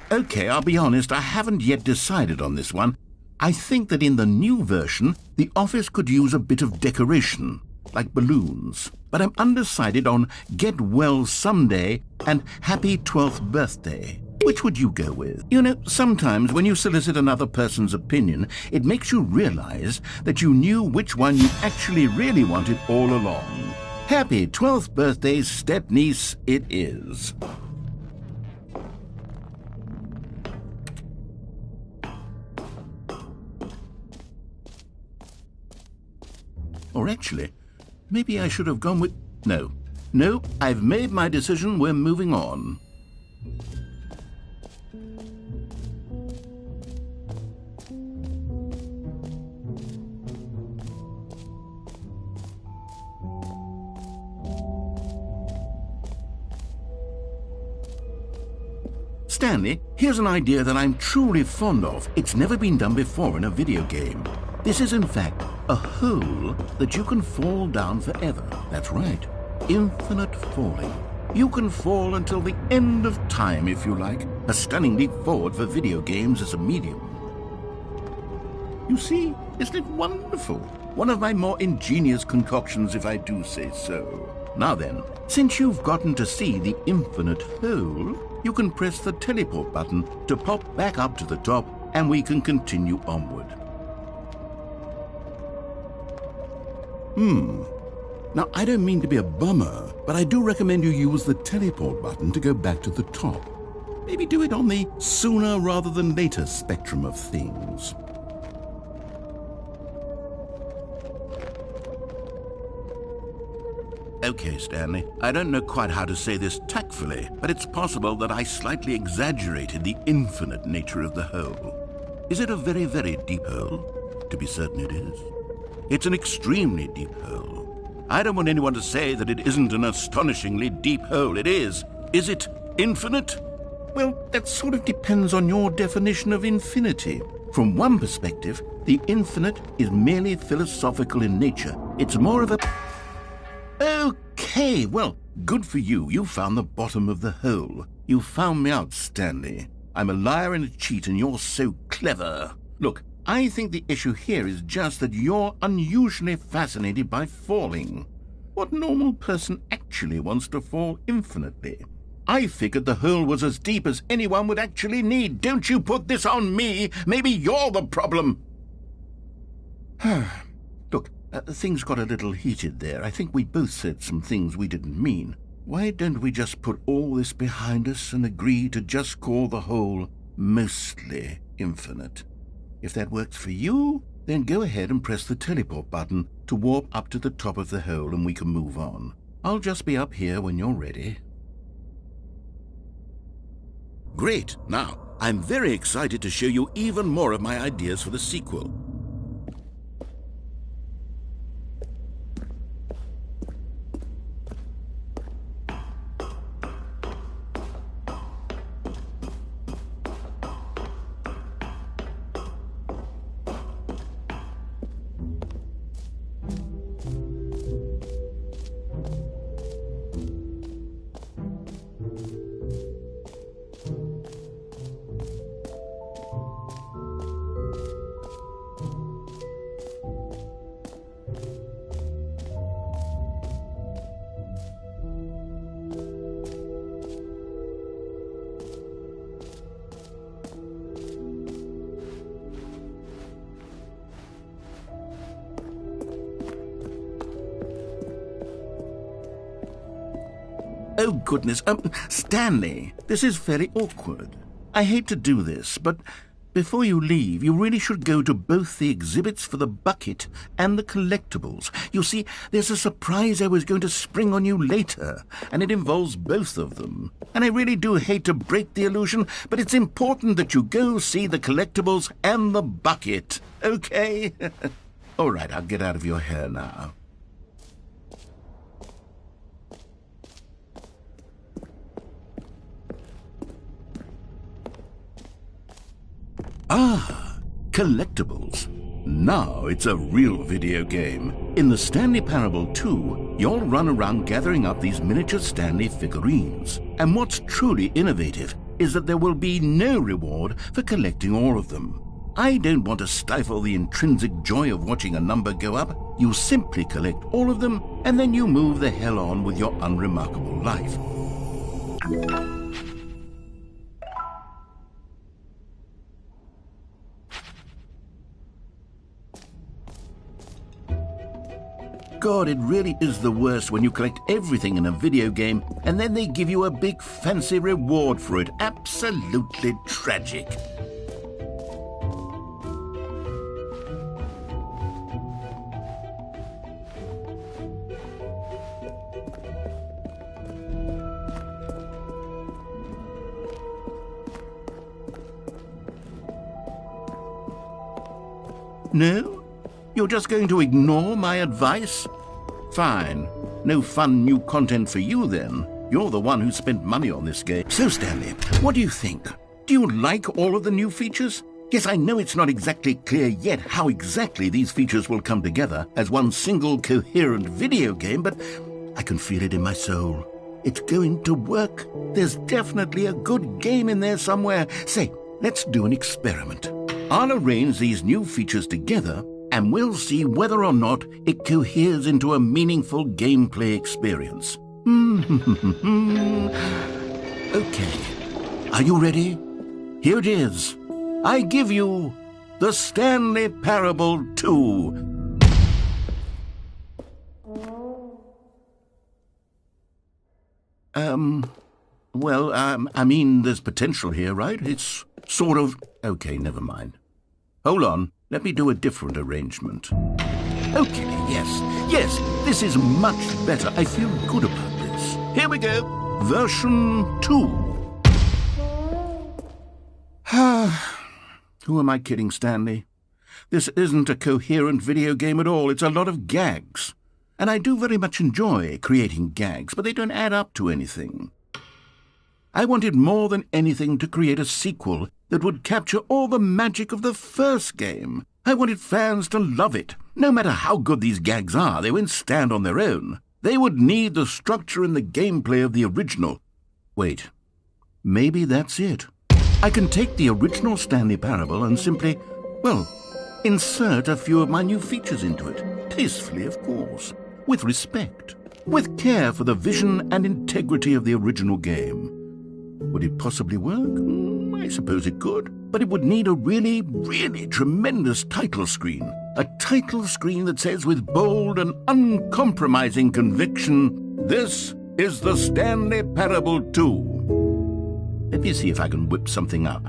Okay, I'll be honest, I haven't yet decided on this one. I think that in the new version, the office could use a bit of decoration, like balloons. But I'm undecided on Get Well Someday and Happy 12th Birthday. Which would you go with? You know, sometimes when you solicit another person's opinion, it makes you realize that you knew which one you actually really wanted all along. Happy 12th Birthday, step-niece, it is. Or actually, maybe I should have gone with... No, I've made my decision, we're moving on. Stanley, here's an idea that I'm truly fond of. It's never been done before in a video game. This is, in fact, a hole that you can fall down forever. That's right. Infinite falling. You can fall until the end of time, if you like. A stunning leap forward for video games as a medium. You see, isn't it wonderful? One of my more ingenious concoctions, if I do say so. Now then, since you've gotten to see the infinite hole, you can press the teleport button to pop back up to the top, and we can continue onward. Now, I don't mean to be a bummer, but I do recommend you use the teleport button to go back to the top. Maybe do it on the sooner rather than later spectrum of things. Okay, Stanley, I don't know quite how to say this tactfully, but it's possible that I slightly exaggerated the infinite nature of the hole. Is it a very, very deep hole? To be certain it is. It's an extremely deep hole. I don't want anyone to say that it isn't an astonishingly deep hole. It is. Is it infinite? Well, that sort of depends on your definition of infinity. From one perspective, the infinite is merely philosophical in nature. It's more of a... Okay, well, good for you. You found the bottom of the hole. You found me out, Stanley. I'm a liar and a cheat, and you're so clever. Look, I think the issue here is just that you're unusually fascinated by falling. What normal person actually wants to fall infinitely? I figured the hole was as deep as anyone would actually need. Don't you put this on me. Maybe you're the problem. Look, things got a little heated there. I think we both said some things we didn't mean. Why don't we just put all this behind us and agree to just call the hole mostly infinite? If that works for you, then go ahead and press the teleport button to warp up to the top of the hole and we can move on. I'll just be up here when you're ready. Great! Now, I'm very excited to show you even more of my ideas for the sequel. Oh, goodness. Stanley, this is very awkward. I hate to do this, but before you leave, you really should go to both the exhibits for the bucket and the collectibles. You see, there's a surprise I was going to spring on you later, and it involves both of them. And I really do hate to break the illusion, but it's important that you go see the collectibles and the bucket, okay? All right, I'll get out of your hair now. Ah, collectibles. Now it's a real video game. In the Stanley Parable 2, you'll run around gathering up these miniature Stanley figurines. And what's truly innovative is that there will be no reward for collecting all of them. I don't want to stifle the intrinsic joy of watching a number go up. You simply collect all of them, and then you move the hell on with your unremarkable life. God, it really is the worst when you collect everything in a video game and then they give you a big fancy reward for it. Absolutely tragic. No? You're just going to ignore my advice? Fine. No fun new content for you, then. You're the one who spent money on this game. So, Stanley, what do you think? Do you like all of the new features? Yes, I know it's not exactly clear yet how exactly these features will come together as one single coherent video game, but I can feel it in my soul. It's going to work. There's definitely a good game in there somewhere. Say, let's do an experiment. I'll arrange these new features together, and we'll see whether or not it coheres into a meaningful gameplay experience. Okay. Are you ready? Here it is. I give you the Stanley Parable 2. I mean, there's potential here, right? It's sort of... Okay, never mind. Hold on. Let me do a different arrangement. Okay, yes, this is much better. I feel good about this. Here we go. Version 2. Who am I kidding, Stanley? This isn't a coherent video game at all. It's a lot of gags. And I do very much enjoy creating gags, but they don't add up to anything. I wanted more than anything to create a sequel that would capture all the magic of the first game. I wanted fans to love it. No matter how good these gags are, they won't stand on their own. They would need the structure and the gameplay of the original. Wait, maybe that's it. I can take the original Stanley Parable and simply, insert a few of my new features into it. Tastefully, of course. With respect. With care for the vision and integrity of the original game. Would it possibly work? I suppose it could. But it would need a really, really tremendous title screen. A title screen that says with bold and uncompromising conviction, "This is the Stanley Parable 2. Let me see if I can whip something up.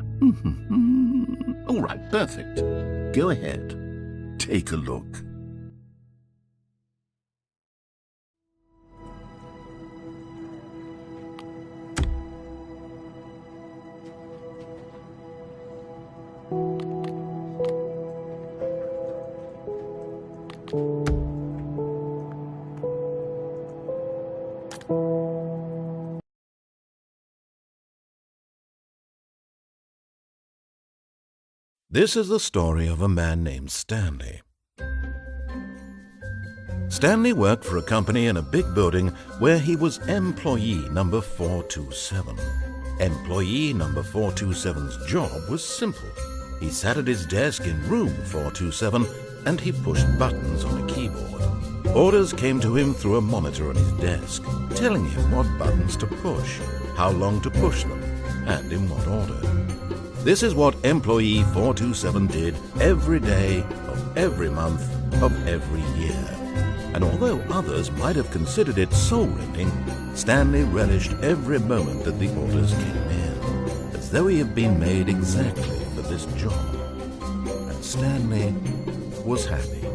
All right, perfect. Go ahead. Take a look. This is the story of a man named Stanley. Stanley worked for a company in a big building where he was employee number 427. Employee number 427's job was simple. He sat at his desk in room 427 and he pushed buttons on a keyboard. Orders came to him through a monitor on his desk, telling him what buttons to push, how long to push them, and in what order. This is what employee 427 did every day of every month of every year. and although others might have considered it soul-rending, Stanley relished every moment that the orders came in, as though he had been made exactly for this job. And Stanley was happy.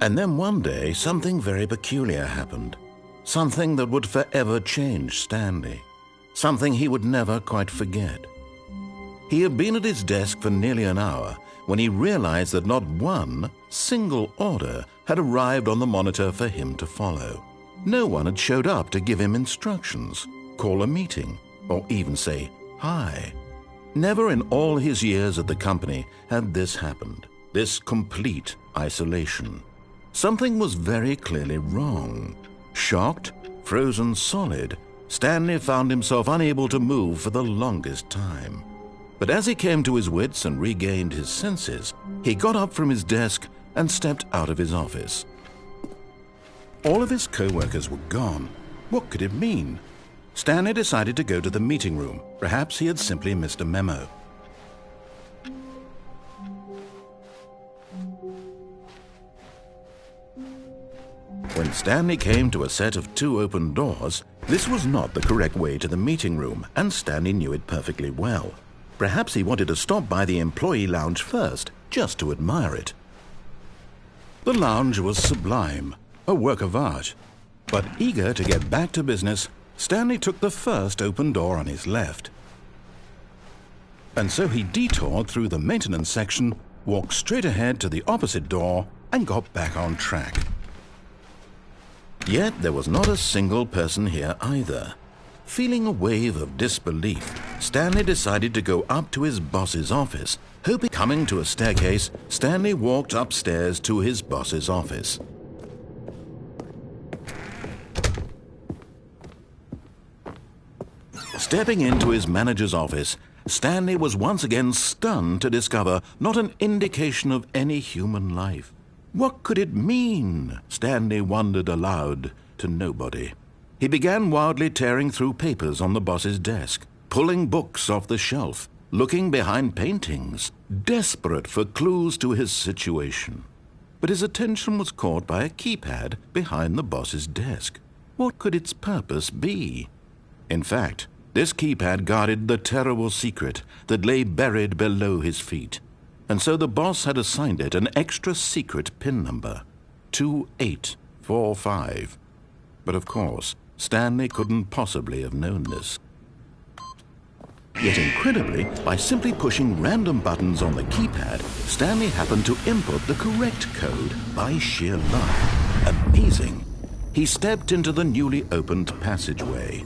And then one day, something very peculiar happened. Something that would forever change Stanley. Something he would never quite forget. He had been at his desk for nearly an hour when he realized that not one single order had arrived on the monitor for him to follow. No one had showed up to give him instructions, call a meeting, or even say hi. Never in all his years at the company had this happened, this complete isolation. Something was very clearly wrong. Shocked, frozen solid, Stanley found himself unable to move for the longest time. But as he came to his wits and regained his senses, he got up from his desk and stepped out of his office. All of his co-workers were gone. What could it mean? Stanley decided to go to the meeting room. Perhaps he had simply missed a memo. When Stanley came to a set of 2 open doors, this was not the correct way to the meeting room, and Stanley knew it perfectly well. Perhaps he wanted to stop by the employee lounge first, just to admire it. The lounge was sublime, a work of art. But eager to get back to business, Stanley took the first open door on his left. And so he detoured through the maintenance section, walked straight ahead to the opposite door, and got back on track. Yet there was not a single person here either. Feeling a wave of disbelief, Stanley decided to go up to his boss's office. Hoping coming to a staircase, Stanley walked upstairs to his boss's office. Stepping into his manager's office, Stanley was once again stunned to discover not an indication of any human life. What could it mean? Stanley wondered aloud to nobody. He began wildly tearing through papers on the boss's desk, pulling books off the shelf, looking behind paintings, desperate for clues to his situation. But his attention was caught by a keypad behind the boss's desk. What could its purpose be? In fact, this keypad guarded the terrible secret that lay buried below his feet. And so the boss had assigned it an extra secret PIN number, 2845. But of course, Stanley couldn't possibly have known this. Yet incredibly, by simply pushing random buttons on the keypad, Stanley happened to input the correct code by sheer luck. Amazing! He stepped into the newly opened passageway.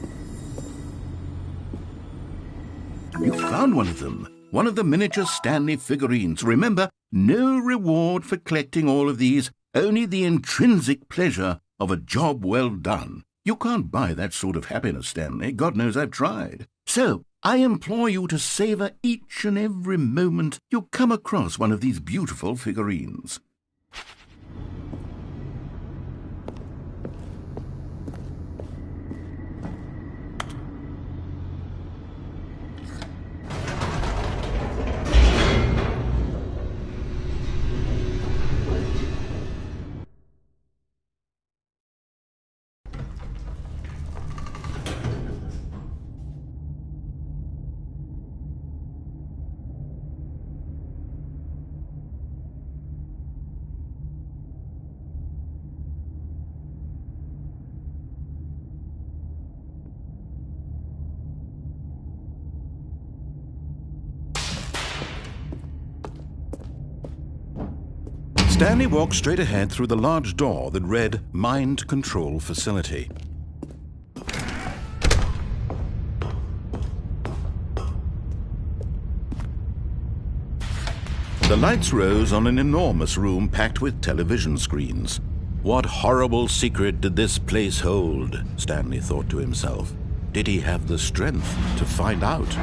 You found one of them. One of the miniature Stanley figurines. Remember, no reward for collecting all of these, only the intrinsic pleasure of a job well done. You can't buy that sort of happiness, Stanley. God knows I've tried. So, I implore you to savor each and every moment you come across one of these beautiful figurines. Stanley walked straight ahead through the large door that read Mind Control Facility. The lights rose on an enormous room packed with television screens. What horrible secret did this place hold? Stanley thought to himself. Did he have the strength to find out?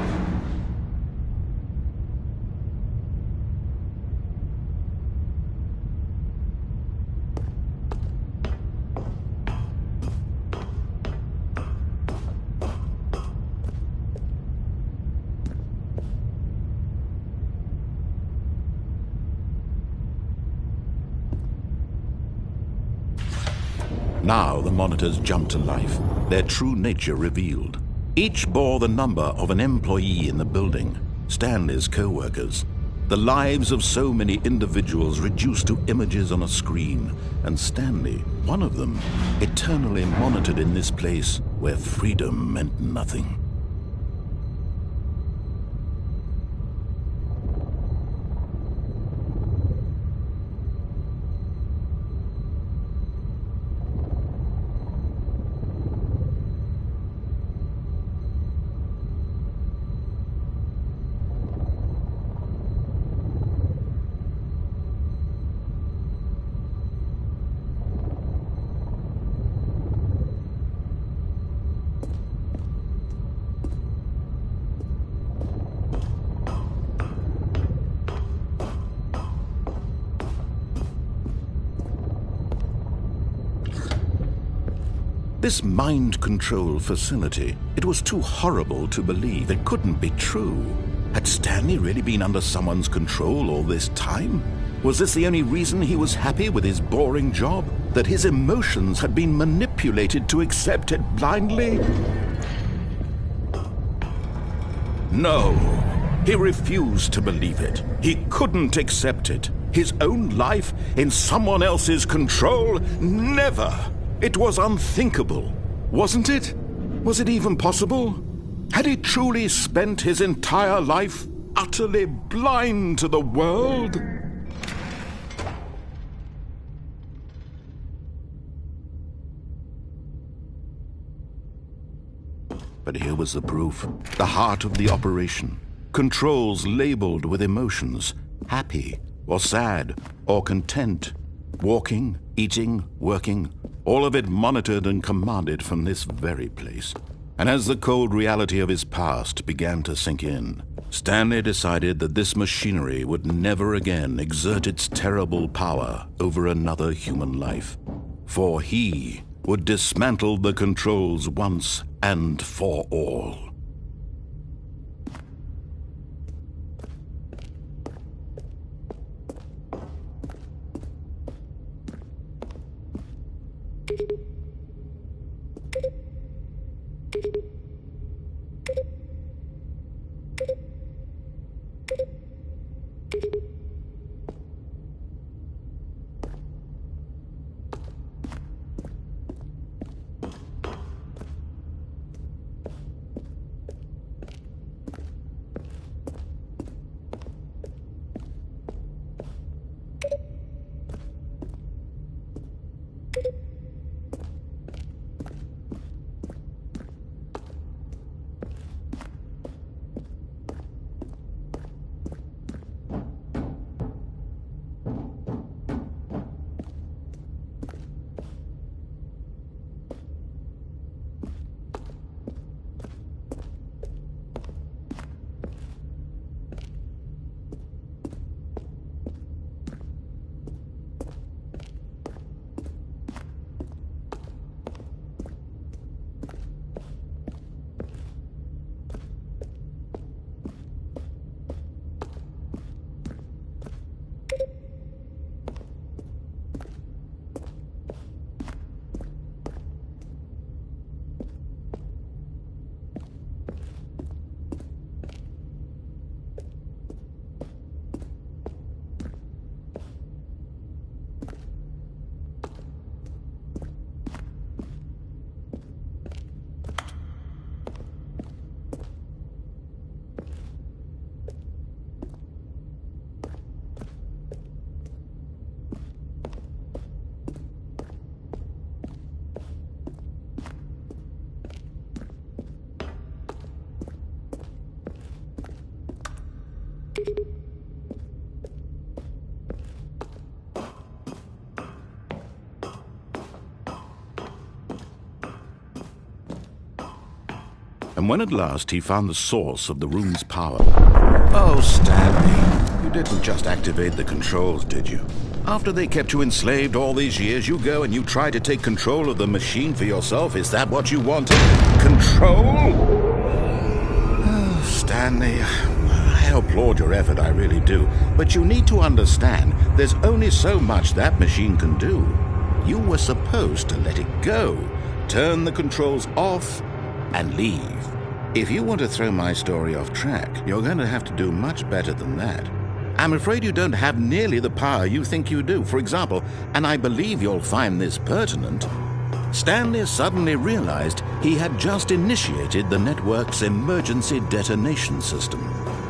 Now the monitors jumped to life, their true nature revealed. Each bore the number of an employee in the building, Stanley's co-workers. The lives of so many individuals reduced to images on a screen, and Stanley, one of them, eternally monitored in this place where freedom meant nothing. This mind control facility, it was too horrible to believe. It couldn't be true. Had Stanley really been under someone's control all this time? Was this the only reason he was happy with his boring job? That his emotions had been manipulated to accept it blindly? No, he refused to believe it. He couldn't accept it. His own life in someone else's control? Never! It was unthinkable, wasn't it? Was it even possible? Had he truly spent his entire life utterly blind to the world? But here was the proof, the heart of the operation. Controls labeled with emotions, happy or sad or content, walking, eating, working, all of it monitored and commanded from this very place. And as the cold reality of his past began to sink in, Stanley decided that this machinery would never again exert its terrible power over another human life. For he would dismantle the controls once and for all. And when at last he found the source of the room's power... Oh, Stanley, you didn't just activate the controls, did you? After they kept you enslaved all these years, you go and you try to take control of the machine for yourself? Is that what you wanted? Control? Oh, Stanley, I applaud your effort, I really do. But you need to understand, there's only so much that machine can do. You were supposed to let it go, turn the controls off, and leave. If you want to throw my story off track, you're going to have to do much better than that. I'm afraid you don't have nearly the power you think you do. For example, and I believe you'll find this pertinent, Stanley suddenly realized he had just initiated the network's emergency detonation system.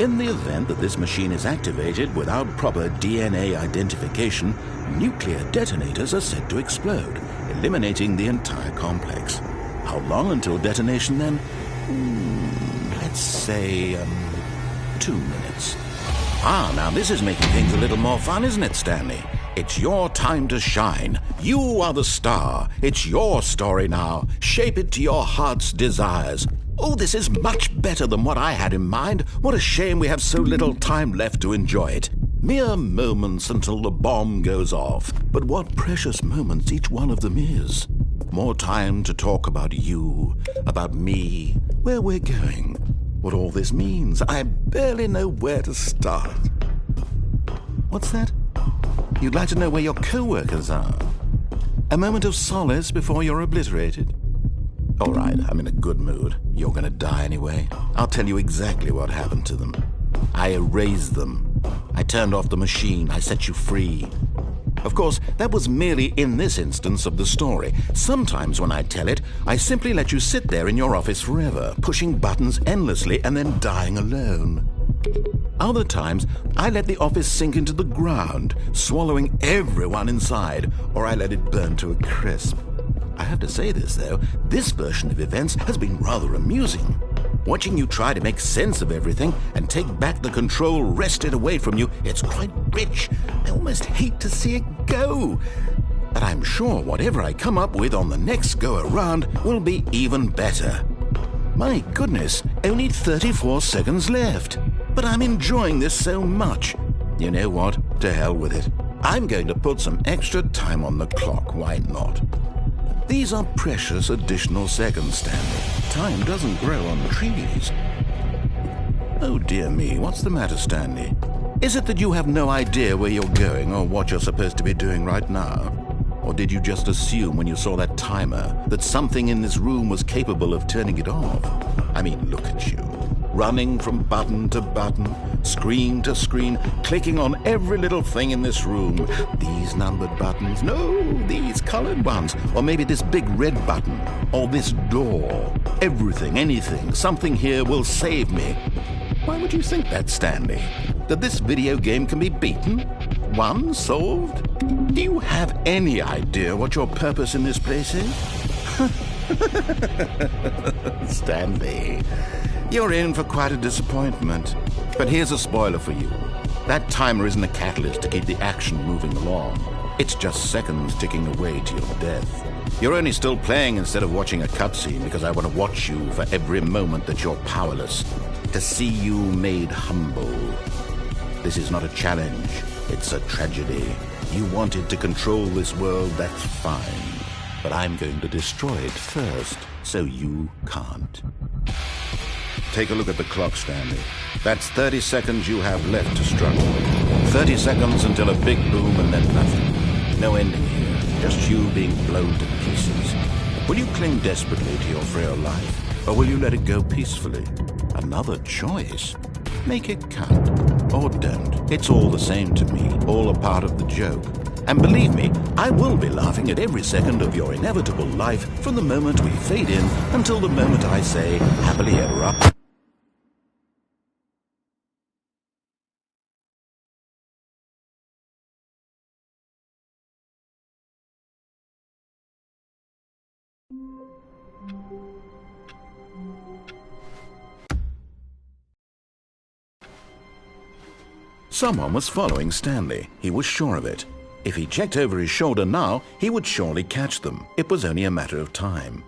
In the event that this machine is activated without proper DNA identification, nuclear detonators are said to explode, eliminating the entire complex. How long until detonation then? Let's say, 2 minutes. Now this is making things a little more fun, isn't it, Stanley? It's your time to shine. You are the star. It's your story now. Shape it to your heart's desires. Oh, this is much better than what I had in mind. What a shame we have so little time left to enjoy it. Mere moments until the bomb goes off. But what precious moments each one of them is. More time to talk about you, about me, where we're going, what all this means. I barely know where to start. What's that? You'd like to know where your co-workers are? A moment of solace before you're obliterated? All right, I'm in a good mood. You're going to die anyway. I'll tell you exactly what happened to them. I erased them. I turned off the machine. I set you free. Of course, that was merely in this instance of the story. Sometimes when I tell it, I simply let you sit there in your office forever, pushing buttons endlessly and then dying alone. Other times, I let the office sink into the ground, swallowing everyone inside, or I let it burn to a crisp. I have to say this, though, this version of events has been rather amusing. Watching you try to make sense of everything and take back the control wrested away from you, it's quite rich. I almost hate to see it go. But I'm sure whatever I come up with on the next go-around will be even better. My goodness, only 34 seconds left. But I'm enjoying this so much. You know what? To hell with it. I'm going to put some extra time on the clock. Why not? These are precious additional seconds, Stanley. Time doesn't grow on trees. Oh dear me, what's the matter, Stanley? Is it that you have no idea where you're going or what you're supposed to be doing right now? Or did you just assume when you saw that timer that something in this room was capable of turning it off? I mean, look at you. Running from button to button, screen to screen, clicking on every little thing in this room. These numbered buttons, no, these colored ones. Or maybe this big red button, or this door. Everything, anything, something here will save me. Why would you think that, Stanley? That this video game can be beaten? Won? Solved? Do you have any idea what your purpose in this place is? Stanley, you're in for quite a disappointment. But here's a spoiler for you. That timer isn't a catalyst to keep the action moving along. It's just seconds ticking away to your death. You're only still playing instead of watching a cutscene because I want to watch you for every moment that you're powerless. To see you made humble. This is not a challenge. It's a tragedy. You wanted to control this world, that's fine. But I'm going to destroy it first, so you can't. Take a look at the clock, Stanley. That's 30 seconds you have left to struggle. 30 seconds until a big boom and then nothing. No ending here, just you being blown to pieces. Will you cling desperately to your frail life, or will you let it go peacefully? Another choice. Make it count. Or don't. It's all the same to me, all a part of the joke. And believe me, I will be laughing at every second of your inevitable life from the moment we fade in until the moment I say, happily ever after. Someone was following Stanley. He was sure of it. If he checked over his shoulder now, he would surely catch them. It was only a matter of time.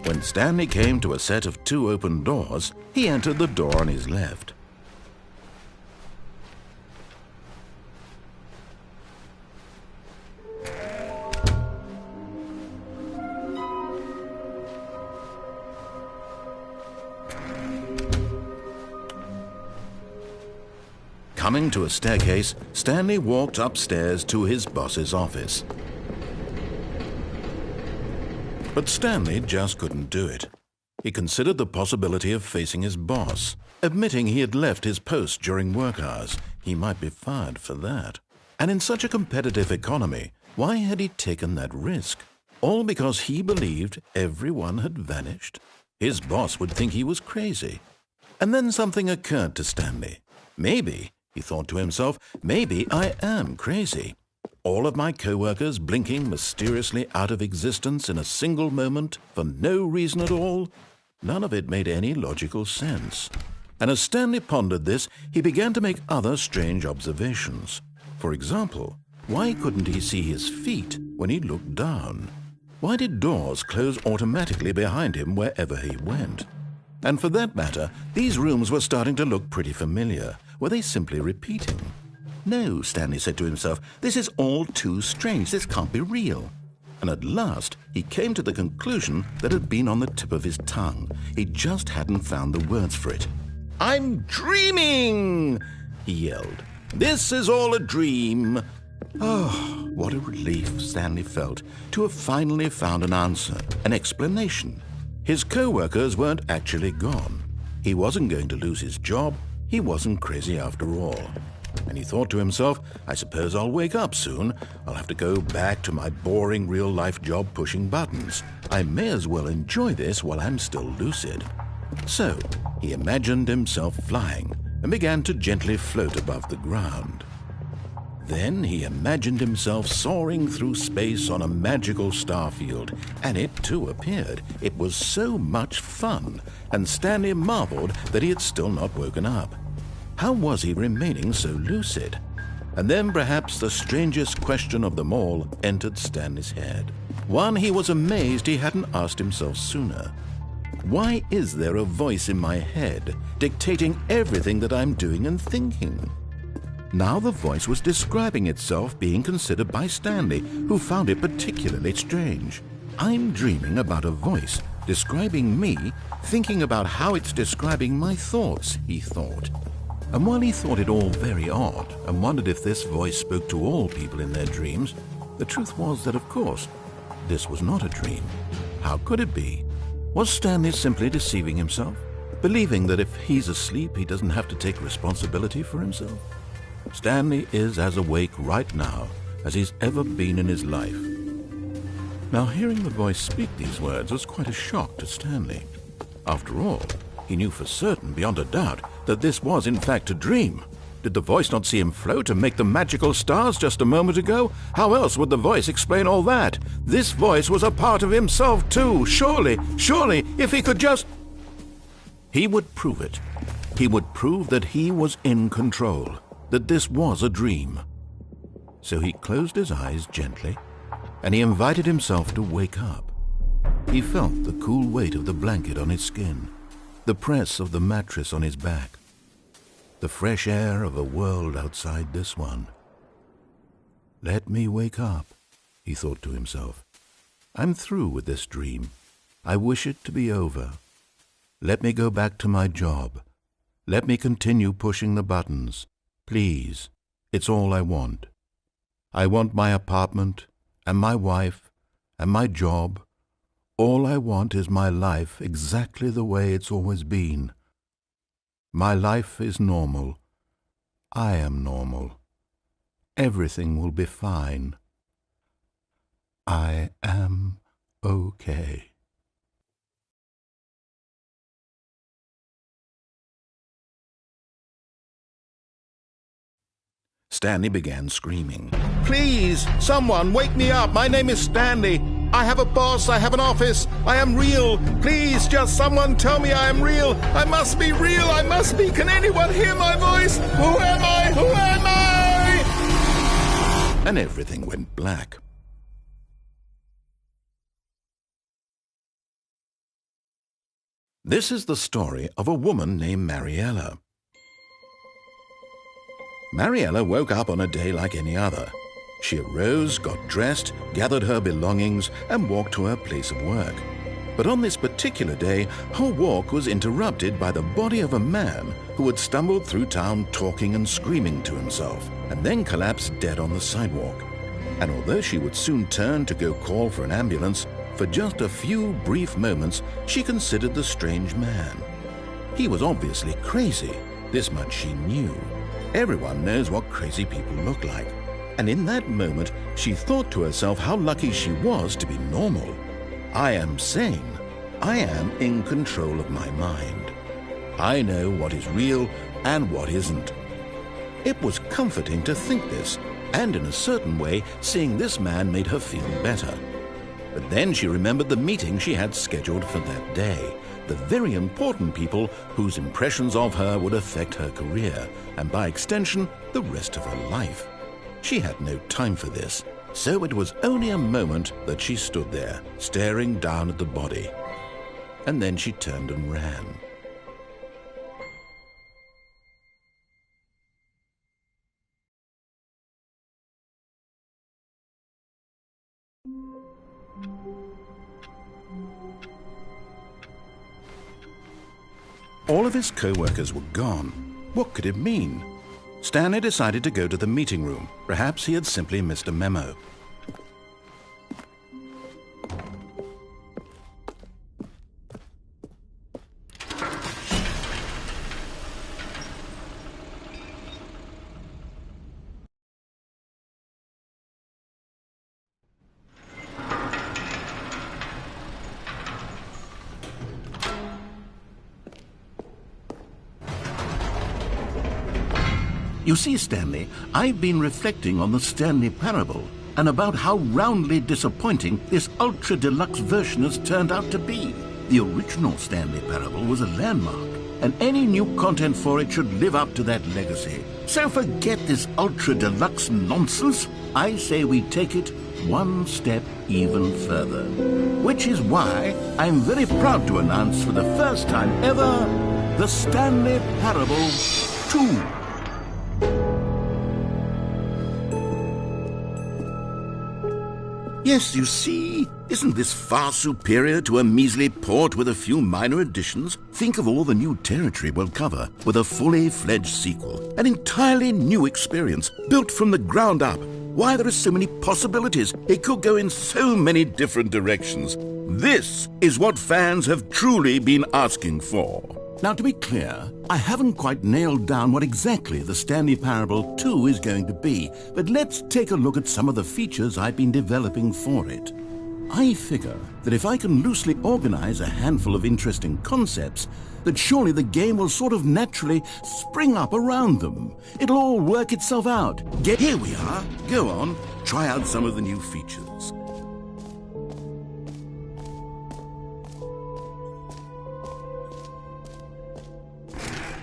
When Stanley came to a set of 2 open doors, he entered the door on his left. Coming to a staircase, Stanley walked upstairs to his boss's office. But Stanley just couldn't do it. He considered the possibility of facing his boss. Admitting he had left his post during work hours, he might be fired for that. And in such a competitive economy, why had he taken that risk? All because he believed everyone had vanished? His boss would think he was crazy. And then something occurred to Stanley. Maybe, he thought to himself, maybe I am crazy. All of my co-workers blinking mysteriously out of existence in a single moment for no reason at all? None of it made any logical sense. And as Stanley pondered this, he began to make other strange observations. For example, why couldn't he see his feet when he looked down? Why did doors close automatically behind him wherever he went? And for that matter, these rooms were starting to look pretty familiar. Were they simply repeating? No, Stanley said to himself, this is all too strange. This can't be real. And at last, he came to the conclusion that had been on the tip of his tongue. He just hadn't found the words for it. "I'm dreaming!" he yelled. "This is all a dream." Oh, what a relief Stanley felt to have finally found an answer, an explanation. His co-workers weren't actually gone. He wasn't going to lose his job. He wasn't crazy after all. And he thought to himself, I suppose I'll wake up soon. I'll have to go back to my boring real-life job pushing buttons. I may as well enjoy this while I'm still lucid. So he imagined himself flying and began to gently float above the ground. Then he imagined himself soaring through space on a magical starfield, and it too appeared. It was so much fun, and Stanley marveled that he had still not woken up. How was he remaining so lucid? And then perhaps the strangest question of them all entered Stanley's head. One he was amazed he hadn't asked himself sooner. Why is there a voice in my head dictating everything that I'm doing and thinking? Now the voice was describing itself being considered by Stanley, who found it particularly strange. I'm dreaming about a voice describing me, thinking about how it's describing my thoughts, he thought. And while he thought it all very odd and wondered if this voice spoke to all people in their dreams, the truth was that, of course, this was not a dream. How could it be? Was Stanley simply deceiving himself, believing that if he's asleep he doesn't have to take responsibility for himself? Stanley is as awake right now as he's ever been in his life. Now, hearing the voice speak these words was quite a shock to Stanley. After all, he knew for certain, beyond a doubt, that this was in fact a dream. Did the voice not see him float and make the magical stars just a moment ago? How else would the voice explain all that? This voice was a part of himself too. Surely, if he could just... He would prove it. He would prove that he was in control, that this was a dream. So he closed his eyes gently, and he invited himself to wake up. He felt the cool weight of the blanket on his skin, the press of the mattress on his back, the fresh air of a world outside this one. Let me wake up, he thought to himself. I'm through with this dream. I wish it to be over. Let me go back to my job. Let me continue pushing the buttons. Please, it's all I want. I want my apartment and my wife and my job. All I want is my life exactly the way it's always been. My life is normal. I am normal. Everything will be fine. I am okay. Stanley began screaming. Please, someone, wake me up. My name is Stanley. I have a boss. I have an office. I am real. Please, just someone tell me I am real. I must be real. I must be. Can anyone hear my voice? Who am I? Who am I? And everything went black. This is the story of a woman named Mariella. Mariella woke up on a day like any other. She arose, got dressed, gathered her belongings, and walked to her place of work. But on this particular day, her walk was interrupted by the body of a man who had stumbled through town talking and screaming to himself, and then collapsed dead on the sidewalk. And although she would soon turn to go call for an ambulance, for just a few brief moments she considered the strange man. He was obviously crazy, this much she knew. Everyone knows what crazy people look like. And in that moment, she thought to herself how lucky she was to be normal. I am sane. I am in control of my mind. I know what is real and what isn't. It was comforting to think this, and in a certain way, seeing this man made her feel better. But then she remembered the meeting she had scheduled for that day, the very important people whose impressions of her would affect her career, and by extension, the rest of her life. She had no time for this, so it was only a moment that she stood there, staring down at the body. And then she turned and ran. All of his co-workers were gone. What could it mean? Stanley decided to go to the meeting room. Perhaps he had simply missed a memo. You see, Stanley, I've been reflecting on the Stanley parable and about how roundly disappointing this ultra-deluxe version has turned out to be. The original Stanley parable was a landmark, and any new content for it should live up to that legacy. So forget this ultra-deluxe nonsense. I say we take it one step even further. Which is why I'm very proud to announce for the first time ever, the Stanley Parable 2. Yes, you see, isn't this far superior to a measly port with a few minor additions? Think of all the new territory we'll cover with a fully fledged sequel, an entirely new experience, built from the ground up. Why, there are so many possibilities. It could go in so many different directions. This is what fans have truly been asking for. Now, to be clear, I haven't quite nailed down what exactly the Stanley Parable 2 is going to be, but let's take a look at some of the features I've been developing for it. I figure that if I can loosely organize a handful of interesting concepts, that surely the game will sort of naturally spring up around them. It'll all work itself out. Here we are. Go on, try out some of the new features.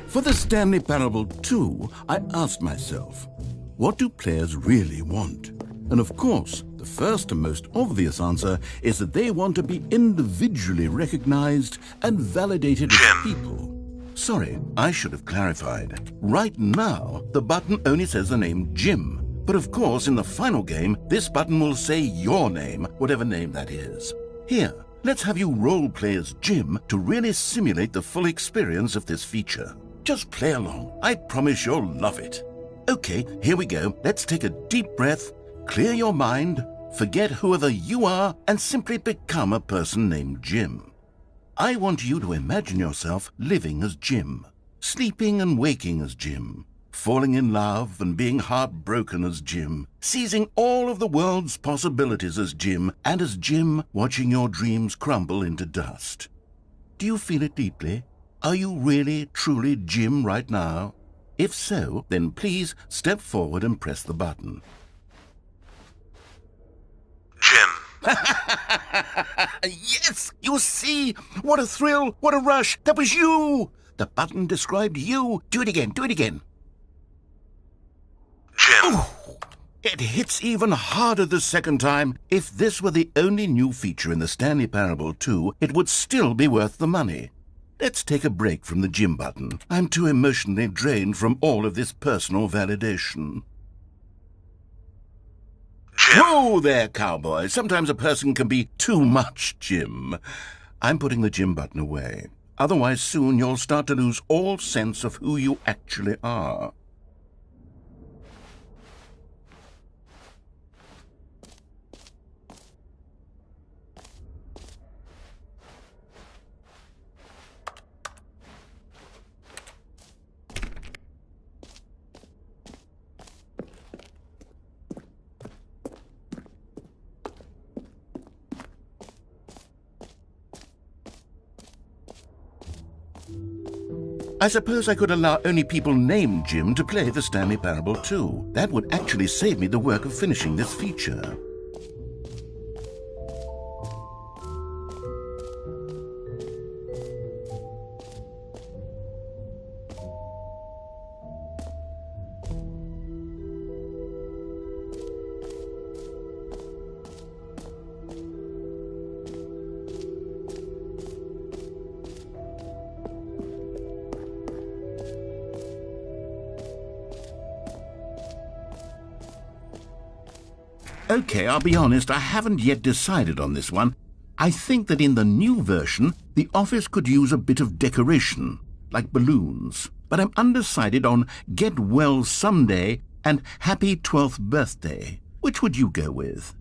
For the Stanley Parable 2, I asked myself, what do players really want? And of course, the first and most obvious answer is that they want to be individually recognized and validated as people. Sorry, I should have clarified. Right now, the button only says the name Jim. But of course, in the final game, this button will say your name, whatever name that is. Here, let's have you role-play as Jim to really simulate the full experience of this feature. Just play along. I promise you'll love it. Okay, here we go. Let's take a deep breath, clear your mind, forget whoever you are, and simply become a person named Jim. I want you to imagine yourself living as Jim, sleeping and waking as Jim, falling in love and being heartbroken as Jim, seizing all of the world's possibilities as Jim, and as Jim watching your dreams crumble into dust. Do you feel it deeply? Are you really, truly Jim right now? If so, then please step forward and press the button. Jim. Yes! You see? What a thrill! What a rush! That was you! The button described you. Do it again. Do it again. Jim. Ooh, it hits even harder the second time. If this were the only new feature in the Stanley Parable 2, it would still be worth the money. Let's take a break from the Jim button. I'm too emotionally drained from all of this personal validation. Jim. Whoa there, cowboy. Sometimes a person can be too much Jim. I'm putting the Jim button away. Otherwise, soon you'll start to lose all sense of who you actually are. I suppose I could allow only people named Jim to play the Stanley Parable too. That would actually save me the work of finishing this feature. Okay, I'll be honest, I haven't yet decided on this one. I think that in the new version, the office could use a bit of decoration, like balloons. But I'm undecided on Get Well Someday and Happy 12th Birthday. Which would you go with?